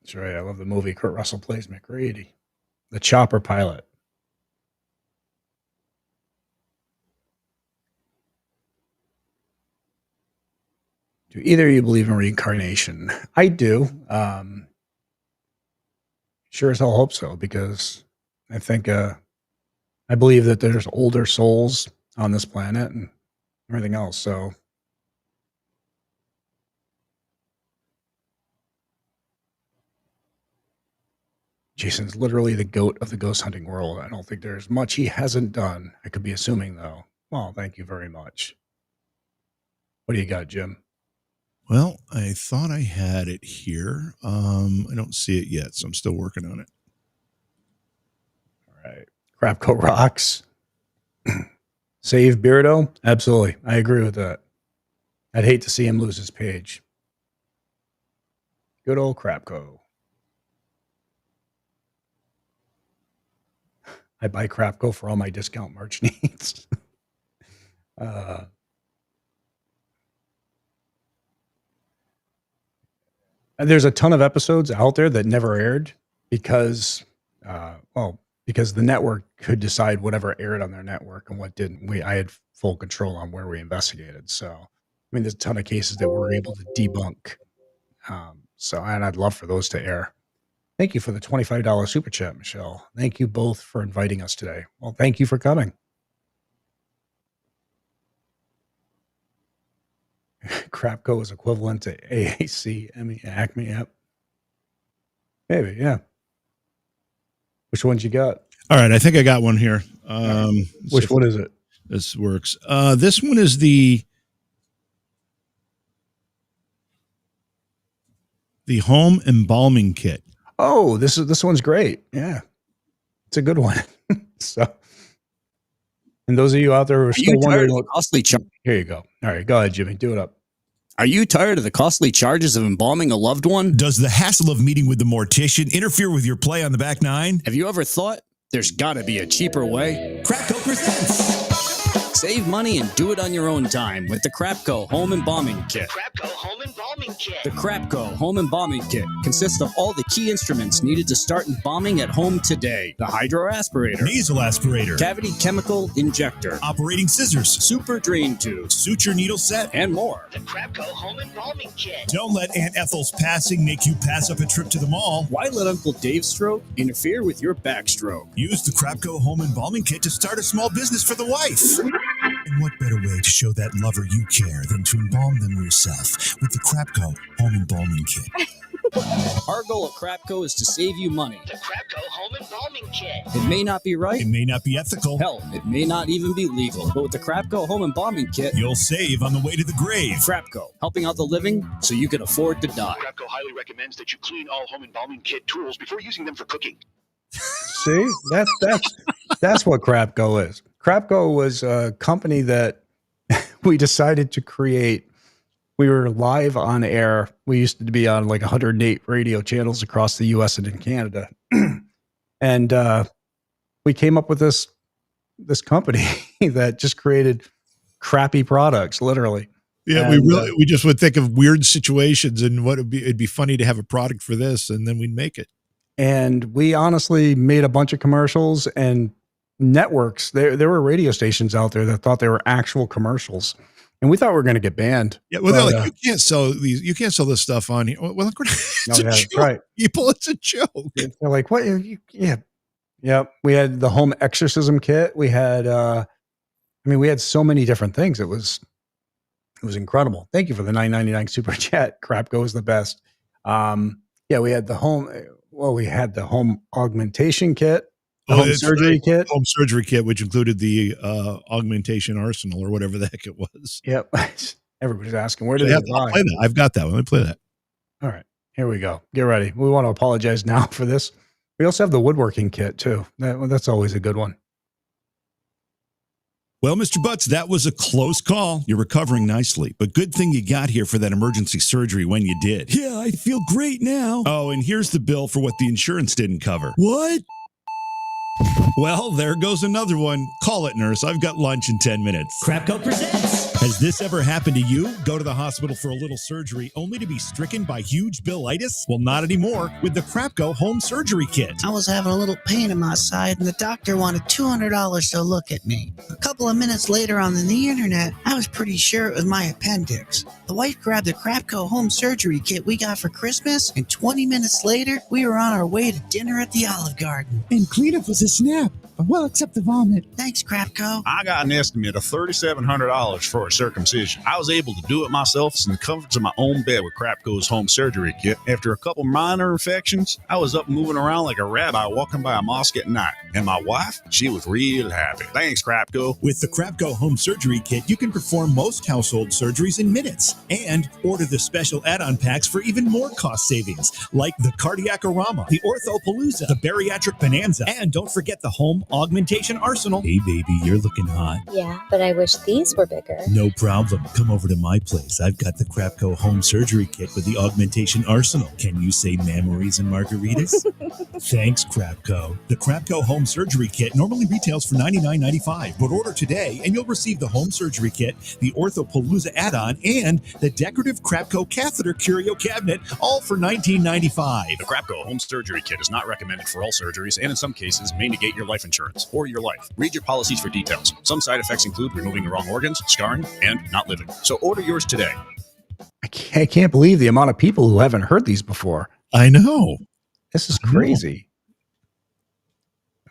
That's right. I love the movie. Kurt Russell plays McGrady, the chopper pilot. Do either of you believe in reincarnation? I do. Sure as hell hope so, because I think I believe that there's older souls on this planet and everything else. So Jason's literally the GOAT of the ghost hunting world. I don't think there's much he hasn't done. I could be assuming, though. Well, thank you very much. What do you got, Jim? Well, I thought I had it here. I don't see it yet, so I'm still working on it. All right. Crapco rocks. Save Beardo? Absolutely. I agree with that. I'd hate to see him lose his page. Good old Crapco. I buy Crapco for all my discount merch needs. There's a ton of episodes out there that never aired because the network could decide whatever aired on their network and what didn't. I had full control on where we investigated. So, I mean, there's a ton of cases that we're able to debunk. And I'd love for those to air. Thank you for the $25 super chat, Michelle. Thank you both for inviting us today. Well, thank you for coming. Crapco is equivalent to AAC, Acme app. Maybe, yeah. Which ones you got? All right, I think I got one here. Which one is it? This works. This one is the home embalming kit. Oh, this one's great. Yeah, it's a good one. So, and those of you out there who are still wondering what costly here you go. All right, go ahead, Jimmy. Do it up. Are you tired of the costly charges of embalming a loved one? Does the hassle of meeting with the mortician interfere with your play on the back nine? Have you ever thought there's got to be a cheaper way? Crapco presents. Save money and do it on your own time with the Crapco Home Embalming Kit. Crapco Home Embalming Kit. The Crapco Home Embalming Kit consists of all the key instruments needed to start embalming at home today. The hydro aspirator, Nasal aspirator, cavity chemical injector, operating scissors, super drain tube, suture needle set, and more. The Crapco Home Embalming Kit. Don't let Aunt Ethel's passing make you pass up a trip to the mall. Why let Uncle Dave's stroke interfere with your backstroke? Use the Crapco Home Embalming Kit to start a small business for the wife. And what better way to show that lover you care than to embalm them yourself with the Crapco Home Embalming Kit? Our goal at Crapco is to save you money. The Crapco Home Embalming Kit. It may not be right. It may not be ethical. Hell, it may not even be legal. But with the Crapco Home Embalming Kit, You'll save on the way to the grave. Crapco, helping out the living so you can afford to die. Crapco highly recommends that you clean all home embalming kit tools before using them for cooking. See, that's what Crapco is. Crapco was a company that we decided to create. We were live on air. We used to be on like 108 radio channels across the U.S. and in Canada, and we came up with this company that just created crappy products, literally. Yeah, And, we just would think of weird situations and what it'd be funny to have a product for this, and then we'd make it. And we honestly made a bunch of commercials and networks. There were radio stations out there that thought they were actual commercials. And we thought we were going to get banned. Yeah, well, they're But, like, you can't sell this stuff on here. Well, it's no, a yeah, joke. right. People, it's a joke. They're like, what? Yeah. We had the home exorcism kit. We had, we had so many different things. It was incredible. Thank you for the $9.99 super chat. Crapco is the best. We had the home augmentation kit, the home it's surgery right. kit. Home surgery kit, which included the augmentation arsenal or whatever the heck it was. Yep. Everybody's asking, where did I'll they buy? play that. I've got that one. Let me play that. All right, here we go. Get ready. We want to apologize now for this. We also have the woodworking kit too. That's always a good one. Well, Mr. Butts, that was a close call. You're recovering nicely, but good thing you got here for that emergency surgery when you did. Yeah, I feel great now. Oh, and here's the bill for what the insurance didn't cover. What? Well, there goes another one. Call it, nurse. I've got lunch in 10 minutes. Crapco presents. Has this ever happened to you? Go to the hospital for a little surgery only to be stricken by huge bilitis? Well, not anymore with the Crapco Home Surgery Kit. I was having a little pain in my side, and the doctor wanted $200 to look at me. A couple of minutes later on the internet, I was pretty sure it was my appendix. The wife grabbed the Crapco Home Surgery Kit we got for Christmas, and 20 minutes later, we were on our way to dinner at the Olive Garden. And cleanup was a snap. Well, except the vomit. Thanks, Crapco. I got an estimate of $3,700 for a circumcision. I was able to do it myself in the comforts of my own bed with Crapco's home surgery kit. After a couple minor infections, I was up moving around like a rabbi walking by a mosque at night. And my wife, she was real happy. Thanks, Crapco. With the Crapco Home Surgery Kit, you can perform most household surgeries in minutes and order the special add-on packs for even more cost savings, like the Cardiacorama, the Orthopalooza, the Bariatric Bonanza, and don't forget the Home Augmentation Arsenal. Hey, baby, you're looking hot. Yeah, but I wish these were bigger. No problem. Come over to my place. I've got the Crapco Home Surgery Kit with the Augmentation Arsenal. Can you say memories and margaritas? Thanks, Crapco. The Crapco Home Surgery Kit normally retails for $99.95, but order today and you'll receive the Home Surgery Kit, the Orthopalooza add-on, and the decorative Crapco Catheter Curio Cabinet, all for $19.95. The Crapco Home Surgery Kit is not recommended for all surgeries and in some cases may negate your life insurance or your life. Read your policies for details. Some side effects include removing the wrong organs, scarring, and not living. So order yours today. I can't believe the amount of people who haven't heard these before. I know. This is crazy.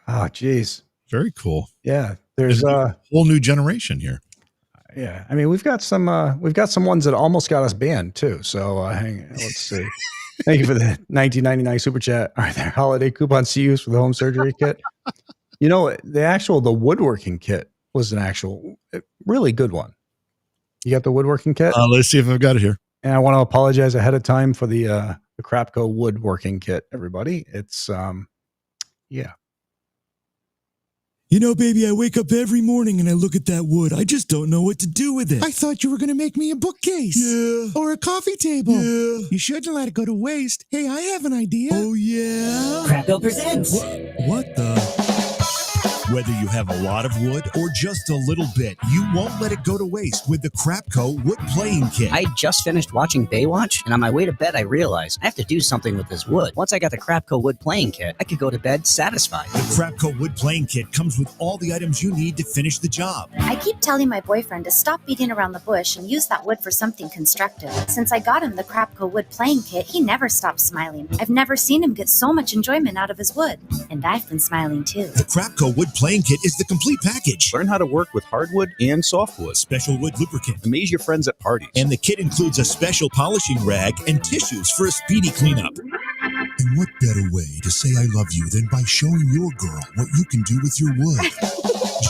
Oh, geez. Very cool. Yeah. There's a whole new generation here. Yeah. I mean, we've got some ones that almost got us banned too. So let's see. Thank you for the $19.99 super chat. All right, there. Holiday coupons to use for the home surgery kit. You know, the woodworking kit was an actual really good one. You got the woodworking kit? Let's see if I've got it here. And I want to apologize ahead of time for the Crapco woodworking kit, everybody. It's yeah. You know, baby, I wake up every morning and I look at that wood. I just don't know what to do with it. I thought you were going to make me a bookcase. Yeah. Or a coffee table. Yeah. You shouldn't let it go to waste. Hey, I have an idea. Oh, yeah? Crapco presents. What the? Whether you have a lot of wood or just a little bit, you won't let it go to waste with the Crapco Wood Playing Kit. I just finished watching Baywatch, and on my way to bed, I realized I have to do something with this wood. Once I got the Crapco Wood Playing Kit, I could go to bed satisfied. The Crapco Wood Playing Kit comes with all the items you need to finish the job. I keep telling my boyfriend to stop beating around the bush and use that wood for something constructive. Since I got him the Crapco Wood Playing Kit, he never stops smiling. I've never seen him get so much enjoyment out of his wood. And I've been smiling too. The Crapco Wood Playing Playing Kit is the complete package. Learn how to work with hardwood and softwood. Special wood lubricant. Amaze your friends at parties. And the kit includes a special polishing rag and tissues for a speedy cleanup. And what better way to say I love you than by showing your girl what you can do with your wood?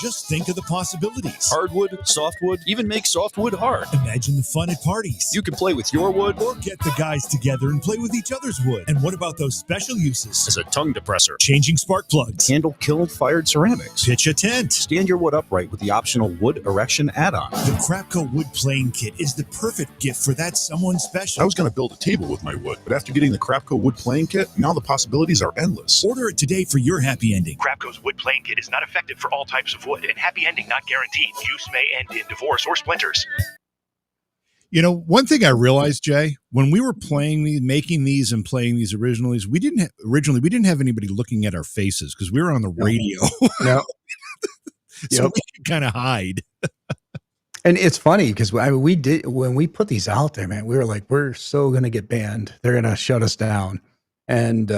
Just think of the possibilities. Hardwood, softwood, even make softwood hard. Imagine the fun at parties. You can play with your wood Or get the guys together and play with each other's wood. And what about those special uses? as a tongue depressor. Changing spark plugs. Handle kiln fired ceramics. Pitch a tent. Stand your wood upright with the optional wood erection add-on. The Crapco Wood Playing Kit is the perfect gift for that someone special. I was going to build a table with my wood, but after getting the Crapco wood playing kit, now the possibilities are endless. Order it today for your happy ending. Crapco's wood playing kit is not effective for all types of wood, and happy ending not guaranteed. Use may end in divorce or splinters. You know, one thing I realized, Jay, when we were playing these, making these and playing these originally, we didn't have anybody looking at our faces because we were on the radio. No. So we could kind of hide. And it's funny because we did, when we put these out there, man, we were like, we're so going to get banned. They're going to shut us down. And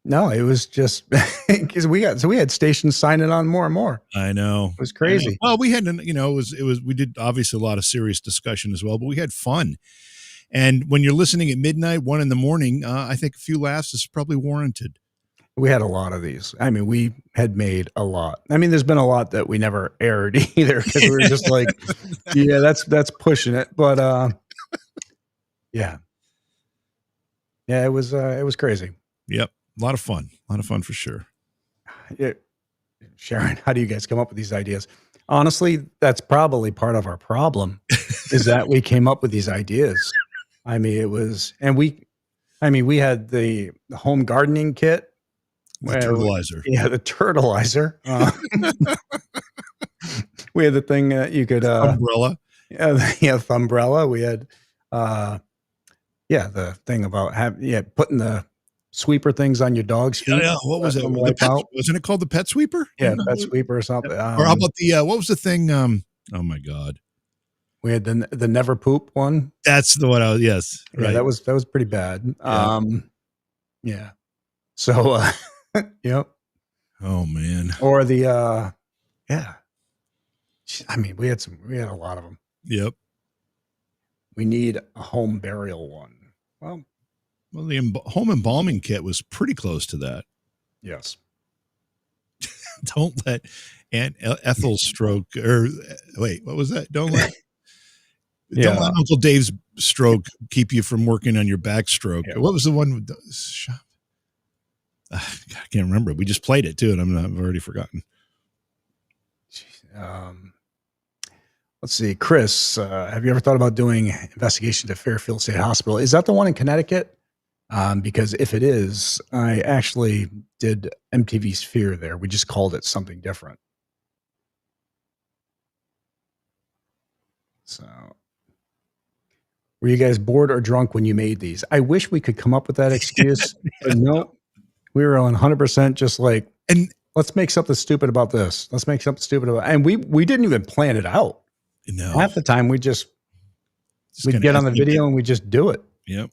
no, it was just because we had stations signing on more and more. I know. It was crazy. Well, we had, we did obviously a lot of serious discussion as well, but we had fun. And when you're listening at midnight, 1 a.m, I think a few laughs is probably warranted. We had a lot of these. I mean, we had made a lot. I mean, there's been a lot that we never aired either because we were just like, yeah, that's pushing it. But yeah, it was crazy. Yep, a lot of fun for sure. Sharon, how do you guys come up with these ideas? Honestly, that's probably part of our problem is that we came up with these ideas. I mean, we had the home gardening kit. The turtleizer. Yeah, the turtleizer. We had the thing that you could umbrella. Yeah, the umbrella. We had the thing about putting the sweeper things on your dog's feet. Yeah. What was it? Wasn't it called the pet sweeper? Yeah, pet sweeper or something. Or how about the what was the thing? Oh my God. We had the never poop one. That's the one. Yes, right. Yeah, that was pretty bad. Yeah. So, yep. Oh man. Or the I mean, we had a lot of them. Yep. We need a home burial one. Well, the home embalming kit was pretty close to that. Yes. Don't let Aunt Ethel stroke, or wait, what was that? Don't let Uncle Dave's stroke keep you from working on your backstroke. Yeah. What was the one? I can't remember. We just played it too, and I've already forgotten. Let's see, Chris. Have you ever thought about doing investigation to Fairfield State Hospital? Is that the one in Connecticut? Because if it is, I actually did MTV Sphere there. We just called it something different. So, were you guys bored or drunk when you made these? I wish we could come up with that excuse, but no, we were on 100% just like, and let's make something stupid about this. Let's make something stupid about, and we didn't even plan it out. No, half the time we'd get on the video and we just do it. Yep.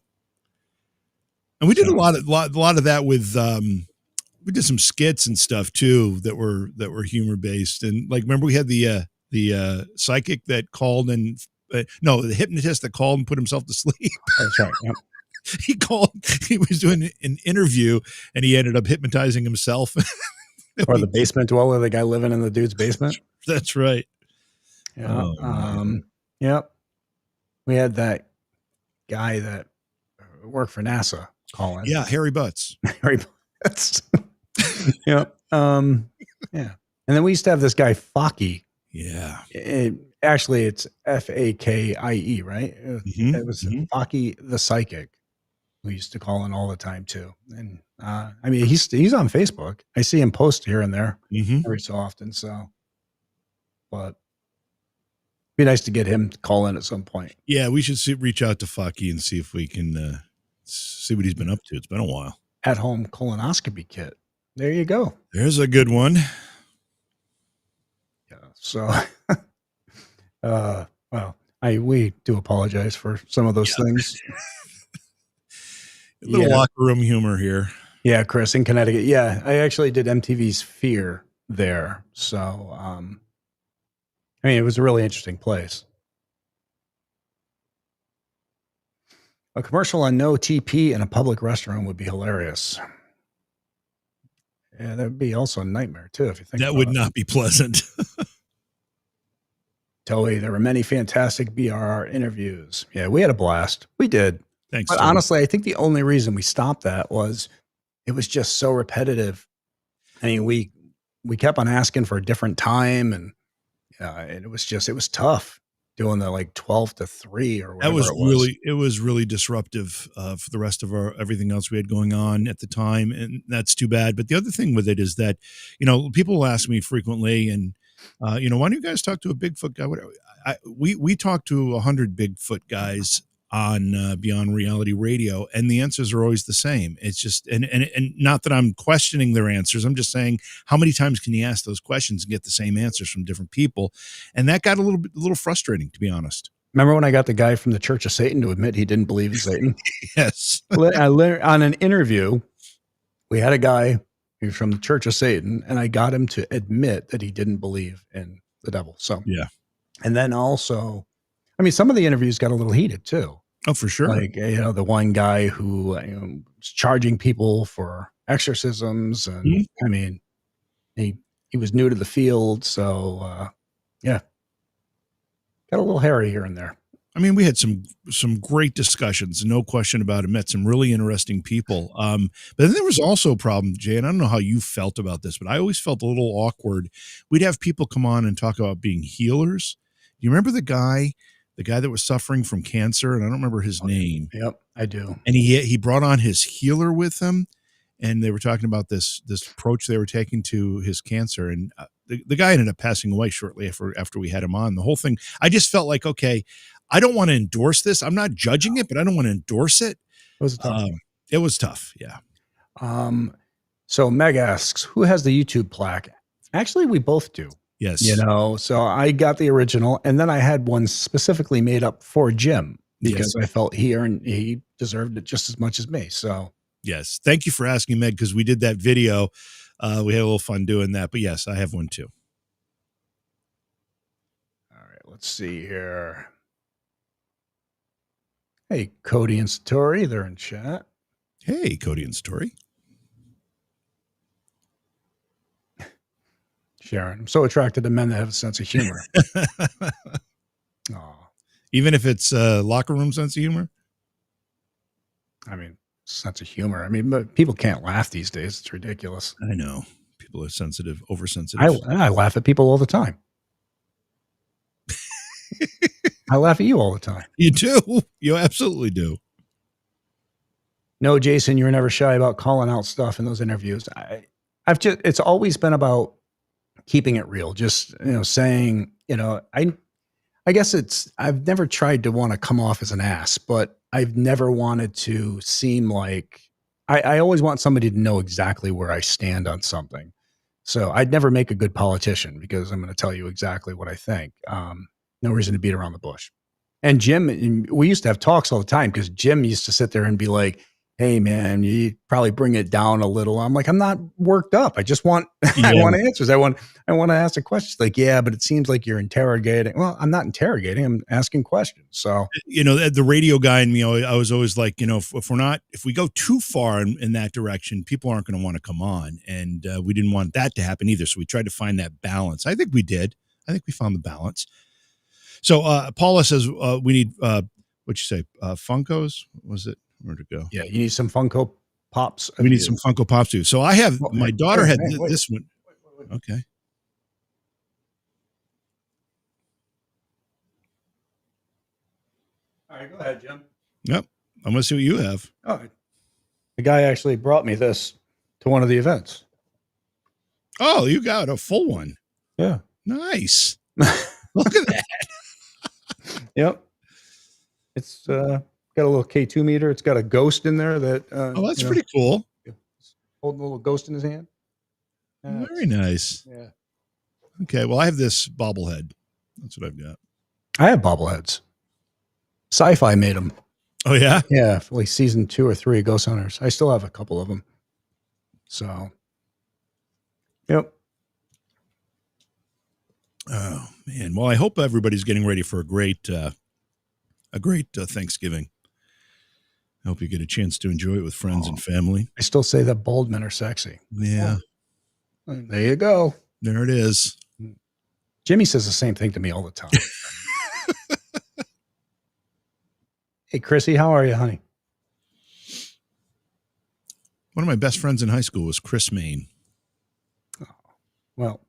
And we did a lot of that with we did some skits and stuff too that were humor based. And like, remember we had the psychic that called and the hypnotist that called and put himself to sleep. That's right. Yep. He was doing an interview and he ended up hypnotizing himself. Or the basement dweller, the guy living in the dude's basement. That's right. Yeah. Yep. We had that guy that worked for NASA calling. Yeah, Harry Butts. Harry Butts. Yep. Yeah. And then we used to have this guy Faki. Yeah. Actually, it's Fakie, right? Mm-hmm. It was Faki the psychic. We used to call in all the time too. And I mean, he's on Facebook. I see him post here and there every so often. So, but be nice to get him to call in at some point. Yeah, we should reach out to Faki and see if we can see what he's been up to. It's been a while. At home colonoscopy kit. There you go. There's a good one. Yeah. So, well, we do apologize for some of those things. A little locker room humor here. Yeah, Chris in Connecticut. Yeah, I actually did MTV's Sphere there. So, I mean, it was a really interesting place. A commercial on no TP in a public restaurant would be hilarious. Yeah, that would be also a nightmare too if you think That about would it. not be pleasant. Toey, there were many fantastic BRR interviews. Yeah, we had a blast. We did. Thanks. But Toby. honestly, I think the only reason we stopped that was it was just so repetitive. I mean, we kept on asking for a different time, and it was tough doing the like 12 to 3 or whatever it was really disruptive for the rest of everything else we had going on at the time, and that's too bad. But the other thing with it is that, people will ask me frequently, and why don't you guys talk to a Bigfoot guy? Whatever. We talk to 100 Bigfoot guys on Beyond Reality Radio, and the answers are always the same. It's just, and not that I'm questioning their answers. I'm just saying, how many times can you ask those questions and get the same answers from different people? And that got a little frustrating, to be honest. Remember when I got the guy from the Church of Satan to admit he didn't believe in Satan? Yes. I learned on an interview, we had a guy who's from the Church of Satan, and I got him to admit that he didn't believe in the devil. So, yeah. And then also, I mean, some of the interviews got a little heated too. Oh, for sure. Like, the one guy who was charging people for exorcisms. And I mean, he was new to the field. So, yeah, got a little hairy here and there. I mean, we had some great discussions, no question about it. Met some really interesting people. But then there was also a problem, Jay, and I don't know how you felt about this, but I always felt a little awkward. We'd have people come on and talk about being healers. Do you remember the guy that was suffering from cancer? And I don't remember his name. Yep, I do. And he brought on his healer with him, and they were talking about this approach they were taking to his cancer. And the guy ended up passing away shortly after we had him on. The whole thing, I just felt like, okay, I don't want to endorse this. I'm not judging it, but I don't want to endorse it. It was tough. It was tough. Yeah. So Meg asks, who has the YouTube plaque? Actually, we both do. Yes. So I got the original, and then I had one specifically made up for Jim because I felt he deserved it just as much as me. So yes. Thank you for asking, Meg, because we did that video. We had a little fun doing that, but yes, I have one too. All right, let's see here. Hey, Cody and Satori, they're in chat. Hey, Cody and Satori. Sharon, I'm so attracted to men that have a sense of humor. Even if it's a locker room sense of humor? I mean, sense of humor. I mean, but people can't laugh these days. It's ridiculous. I know. People are sensitive, oversensitive. I laugh at people all the time. I laugh at you all the time. You do. You absolutely do. No, Jason, you were never shy about calling out stuff in those interviews. It's always been about keeping it real. Just, saying, I guess I've never tried to want to come off as an ass, but I've never wanted to seem like I always want somebody to know exactly where I stand on something. So I'd never make a good politician because I'm going to tell you exactly what I think. No reason to beat around the bush. And Jim, we used to have talks all the time because Jim used to sit there and be like, hey man, you probably bring it down a little. I'm like, I'm not worked up. I just want, I want answers. I want to ask a question. Like, yeah, but it seems like you're interrogating. Well, I'm not interrogating. I'm asking questions. So, the radio guy in me, I was always like, if we go too far in that direction, people aren't going to want to come on. And we didn't want that to happen either. So we tried to find that balance. I think we did. I think we found the balance. So Paula says we need, what'd you say? Funkos? Was it? Where'd it go? Yeah, you need some Funko Pops. We need some Funko Pops too. So I have, my daughter had this one. Wait. Okay. All right, go ahead, Jim. Yep. I'm going to see what you have. Oh, the guy actually brought me this to one of the events. Oh, you got a full one. Yeah. Nice. Look at that. Yep. It's got a little K2 meter. It's got a ghost in there that. That's pretty cool. Holding a little ghost in his hand. Very nice. Yeah. Okay. Well, I have this bobblehead. That's what I've got. I have bobbleheads. Sci-Fi made them. Oh yeah. Yeah, for like season 2 or 3 of Ghost Hunters. I still have a couple of them. So. Yep. Oh man. Well, I hope everybody's getting ready for a great Thanksgiving. I hope you get a chance to enjoy it with friends and family. I still say that bald men are sexy. Yeah. There you go. There it is. Jimmy says the same thing to me all the time. Hey, Chrissy, how are you, honey? One of my best friends in high school was Chris Main. Well,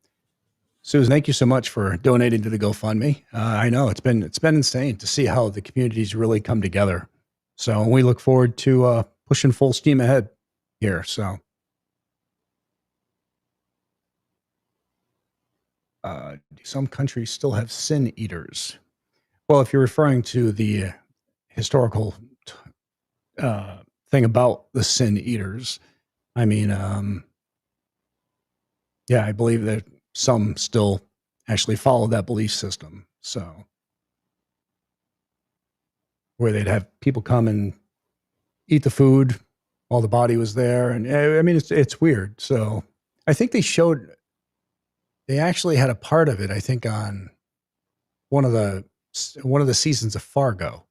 Susan, thank you so much for donating to the GoFundMe. I know it's been insane to see how the communities really come together. So we look forward to pushing full steam ahead here. So, do some countries still have sin eaters? Well, if you're referring to the historical thing about the sin eaters, I mean, yeah, I believe that some still actually follow that belief system. So, where they'd have people come and eat the food while the body was there, and I mean, it's weird. So, I think they actually had a part of it. I think on one of the seasons of Fargo,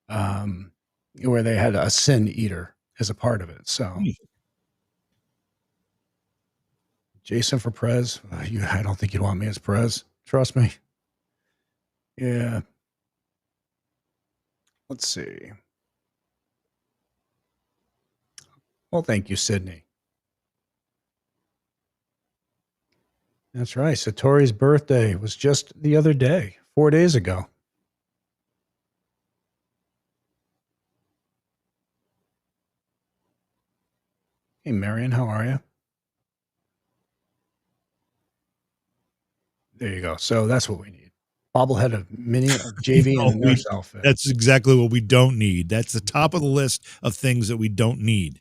where they had a sin eater as a part of it. So. Jason for Prez. I don't think you'd want me as Prez. Trust me. Yeah. Let's see. Well, thank you, Sydney. That's right. Satori's birthday was just the other day, 4 days ago. Hey, Marion, how are you? There you go. So that's what we need. Bobblehead of Minnie, of JV, No, and a nurse outfit. That's exactly what we don't need. That's the top of the list of things that we don't need.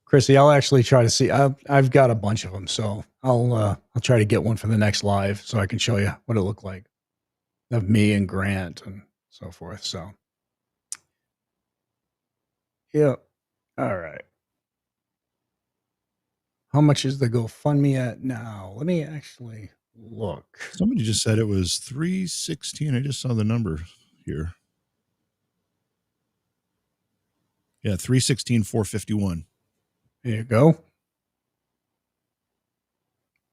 Chrissy, I'll actually try to see. I've got a bunch of them, so I'll try to get one for the next live so I can show you what it looked like of me and Grant and so forth. So, yeah. All right. How much is the GoFundMe at now? Let me actually look. Somebody just said it was 316. I just saw the number here. Yeah, 316,451. There you go.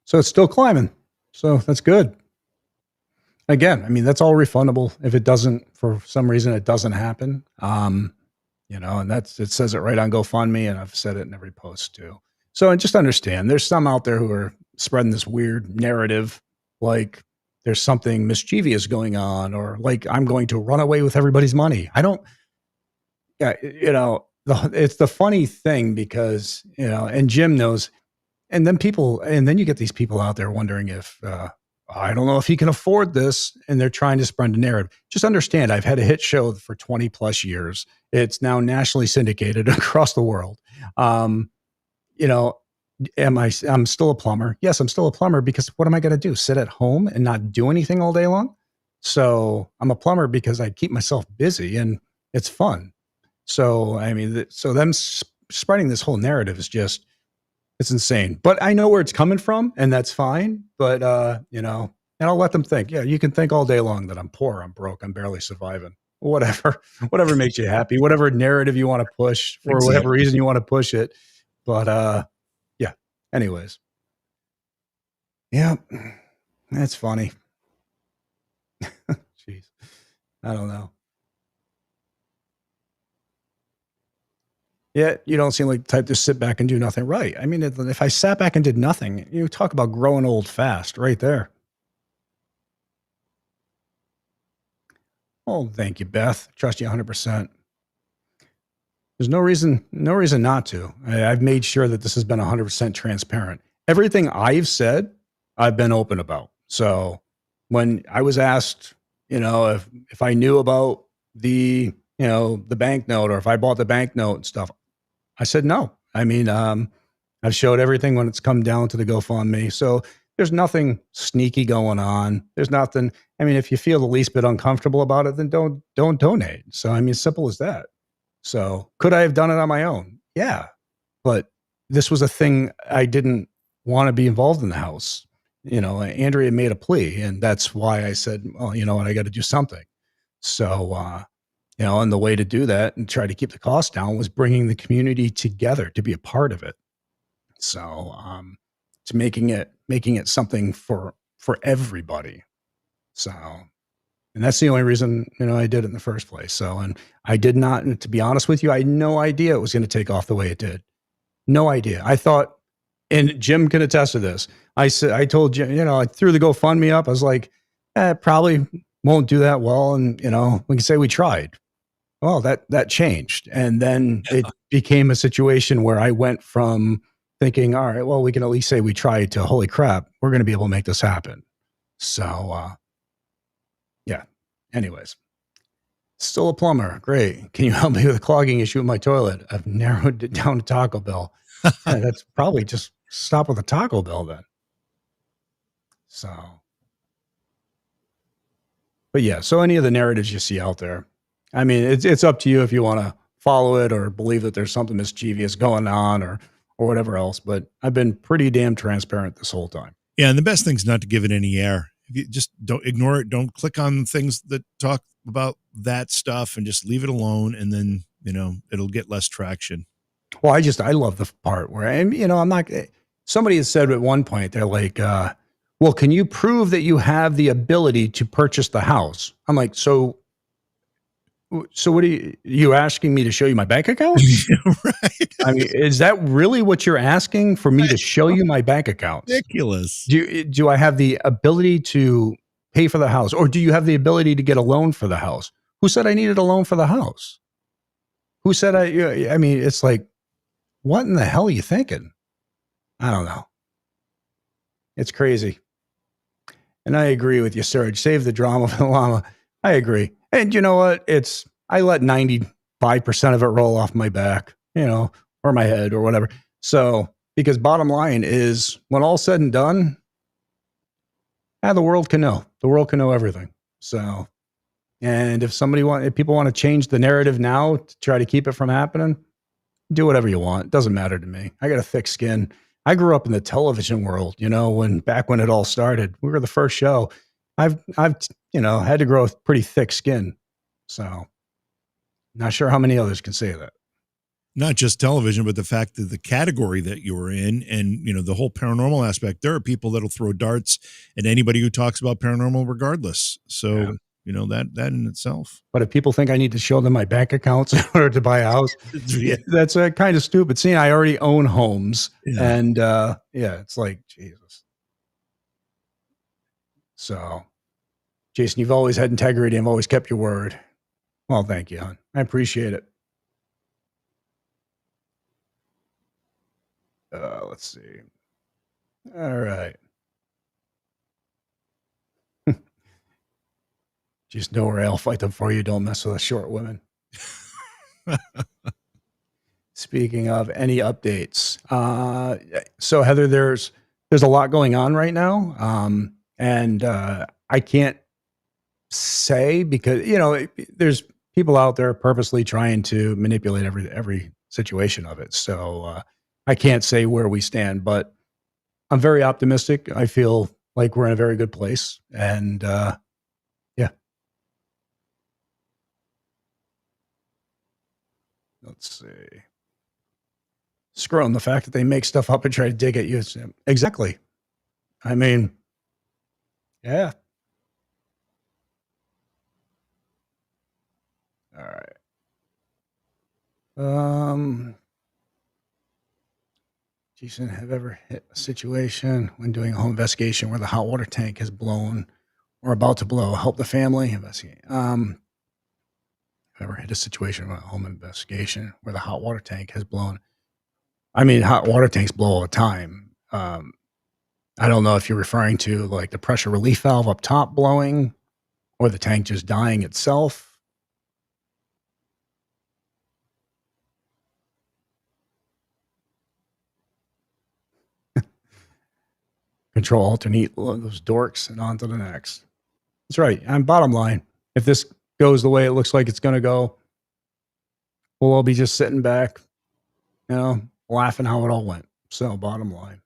So it's still climbing. So that's good. Again, I mean, that's all refundable if it doesn't, for some reason, it doesn't happen. And it says it right on GoFundMe, and I've said it in every post too. So, and just understand, there's some out there who are spreading this weird narrative, like there's something mischievous going on, or like I'm going to run away with everybody's money. It's the funny thing because, and Jim knows, and then you get these people out there wondering if, I don't know if he can afford this, and they're trying to spread a narrative. Just understand, I've had a hit show for 20 plus years. It's now nationally syndicated across the world. I'm still a plumber. Yes, I'm still a plumber because what am I going to do? Sit at home and not do anything all day long? So I'm a plumber because I keep myself busy and it's fun. So, I mean, so them spreading this whole narrative is just, it's insane. But I know where it's coming from, and that's fine. But, and I'll let them think. Yeah, you can think all day long that I'm poor, I'm broke, I'm barely surviving. Whatever makes you happy, whatever narrative you want to push for whatever reason you want to push it. But, yeah, anyways. Yeah, that's funny. Jeez, I don't know. Yeah, you don't seem like the type to sit back and do nothing. Right. I mean, if I sat back and did nothing, you talk about growing old fast right there. Oh, thank you, Beth. Trust you 100%. There's no reason not to. I've made sure that this has been 100% transparent. Everything I've said, I've been open about. So when I was asked, if I knew about the banknote, or if I bought the banknote and stuff, I said no. I mean, I've showed everything when it's come down to the GoFundMe. So there's nothing sneaky going on. There's nothing. I mean, if you feel the least bit uncomfortable about it, then don't donate. So I mean, simple as that. So could I have done it on my own? Yeah, but this was a thing I didn't want to be involved in the house. Andrea made a plea, and that's why I said, well, you know what, I got to do something. So, and the way to do that and try to keep the cost down was bringing the community together to be a part of it. So, to making it something for everybody. So, and that's the only reason, I did it in the first place. So, and I did not, and to be honest with you, I had no idea it was going to take off the way it did. No idea. I thought, and Jim can attest to this. I told Jim, I threw the GoFundMe up. I was like, probably won't do that well. And, we can say we tried. Well, that changed. And then it became a situation where I went from thinking, all right, well, we can at least say we tried, to holy crap, we're going to be able to make this happen. So, yeah. Anyways, still a plumber. Great. Can you help me with a clogging issue with my toilet? I've narrowed it down to Taco Bell. Yeah, that's probably just stop with the Taco Bell then. So, but yeah, so any of the narratives you see out there, I mean, it's up to you if you want to follow it or believe that there's something mischievous going on or whatever else. But I've been pretty damn transparent this whole time. Yeah, and the best thing is not to give it any air. If you just don't ignore it, don't click on things that talk about that stuff, and just leave it alone, and then it'll get less traction. Well, I love the part where I'm not. Somebody has said at one point, they're like, well, can you prove that you have the ability to purchase the house? I'm like, so what are you asking me to show you my bank account? Right. I mean, is that really what you're asking, for me to show you my bank account? Ridiculous. Do I have the ability to pay for the house, or do you have the ability to get a loan for the house? Who said I needed a loan for the house? Who said I mean, it's like, what in the hell are you thinking? I don't know. It's crazy. And I agree with you, Serge. Save the drama for the llama. I agree. And you know what? I let 95% of it roll off my back, or my head or whatever. So, because bottom line is, when all's said and done, the world can know. The world can know everything. So, and if people want to change the narrative now to try to keep it from happening, do whatever you want. It doesn't matter to me. I got a thick skin. I grew up in the television world, back when it all started. We were the first show. I've had to grow a pretty thick skin. So, not sure how many others can say that. Not just television, but the fact that the category that you were in, and the whole paranormal aspect, there are people that'll throw darts at anybody who talks about paranormal regardless. So, that in itself. But if people think I need to show them my bank accounts in order to buy a house, that's kind of stupid. See, I already own homes, and it's like, Jesus. So, Jason, you've always had integrity and always kept your word. Well, thank you, hon. I appreciate it. Let's see. All right. Just know where I'll fight them for you. Don't mess with us short women. Speaking of, any updates? So Heather, there's a lot going on right now. And I can't say, because, there's people out there purposely trying to manipulate every situation of it. So I can't say where we stand, but I'm very optimistic. I feel like we're in a very good place. And let's see. Screw on the fact that they make stuff up and try to dig at you. Exactly. I mean, yeah. All right. Jason, have ever hit a situation when doing a home investigation where the hot water tank has blown or about to blow? Help the family investigate. Ever hit a situation with a home investigation where the hot water tank has blown? I mean, hot water tanks blow all the time. I don't know if you're referring to like the pressure relief valve up top blowing, or the tank just dying itself. Control alternate those dorks and on to the next. That's right. And bottom line, if this goes the way it looks like it's going to go, we'll all be just sitting back, laughing how it all went. So bottom line.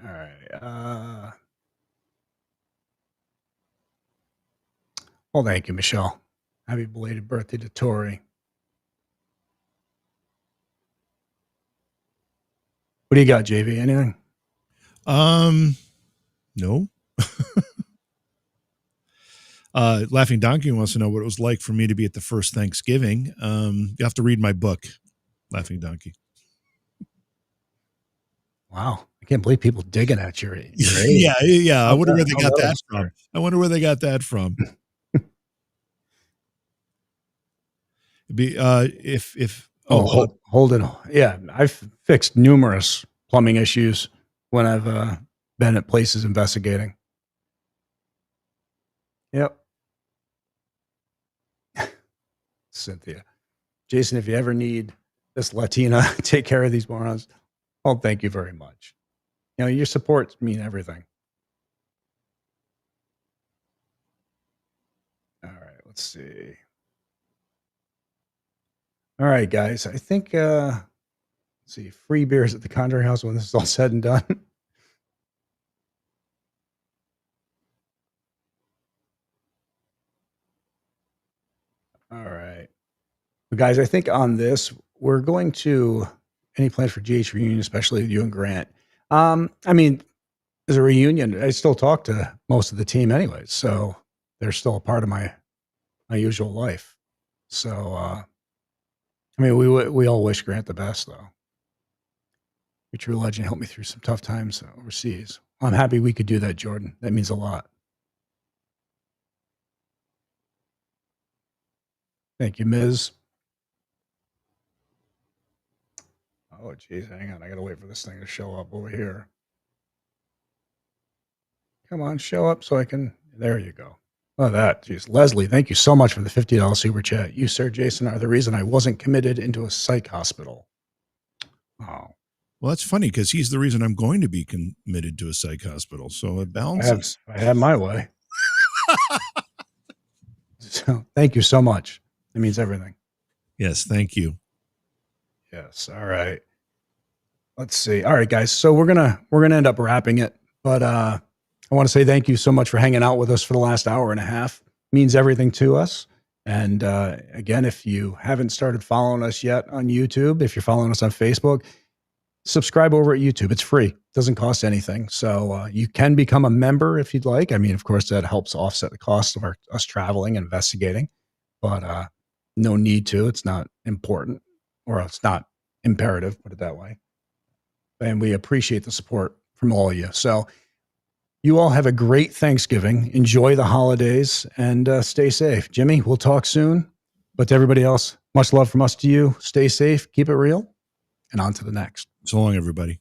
All right. Well, thank you, Michelle. Happy belated birthday to Tori. What do you got, JV? Anything? No. Laughing Donkey wants to know what it was like for me to be at the first Thanksgiving. You have to read my book, Laughing Donkey. Wow. I can't believe people digging at your age. Yeah. I wonder where they got that from. Hold it. Yeah. I've fixed numerous plumbing issues when I've been at places investigating. Yep. Cynthia. Jason, if you ever need this Latina, take care of these morons. Well, thank you very much. You know, your supports mean everything. All right, let's see. All right, guys. I think let's see, free beers at the Conjuring House when this is all said and done. All right. But guys, I think on this, we're going to any plans for GH reunion, especially you and Grant. I mean, as a reunion, I still talk to most of the team anyways, so they're still a part of my usual life. So I mean, we all wish Grant the best, though. Your true legend helped me through some tough times overseas. I'm happy we could do that, Jordan. That means a lot. Thank you, Ms. Oh, geez, hang on. I got to wait for this thing to show up over here. Come on, show up so I can. There you go. Oh, that. Geez. Leslie, thank you so much for the $50 super chat. You, Sir Jason, are the reason I wasn't committed into a psych hospital. Oh. Well, that's funny because he's the reason I'm going to be committed to a psych hospital. So it balances. I have my way. So thank you so much. It means everything. Yes, thank you. Yes. All right. Let's see. All right, guys. So we're gonna end up wrapping it, but I want to say thank you so much for hanging out with us for the last hour and a half. It means everything to us. And again, if you haven't started following us yet on YouTube, if you're following us on Facebook, subscribe over at YouTube. It's free. It doesn't cost anything. So you can become a member if you'd like. I mean, of course, that helps offset the cost of us traveling and investigating, but no need to. It's not important, or it's not imperative, put it that way. And we appreciate the support from all of you. So you all have a great Thanksgiving. Enjoy the holidays and stay safe. Jimmy, we'll talk soon. But to everybody else, much love from us to you. Stay safe, keep it real, and on to the next. So long, everybody.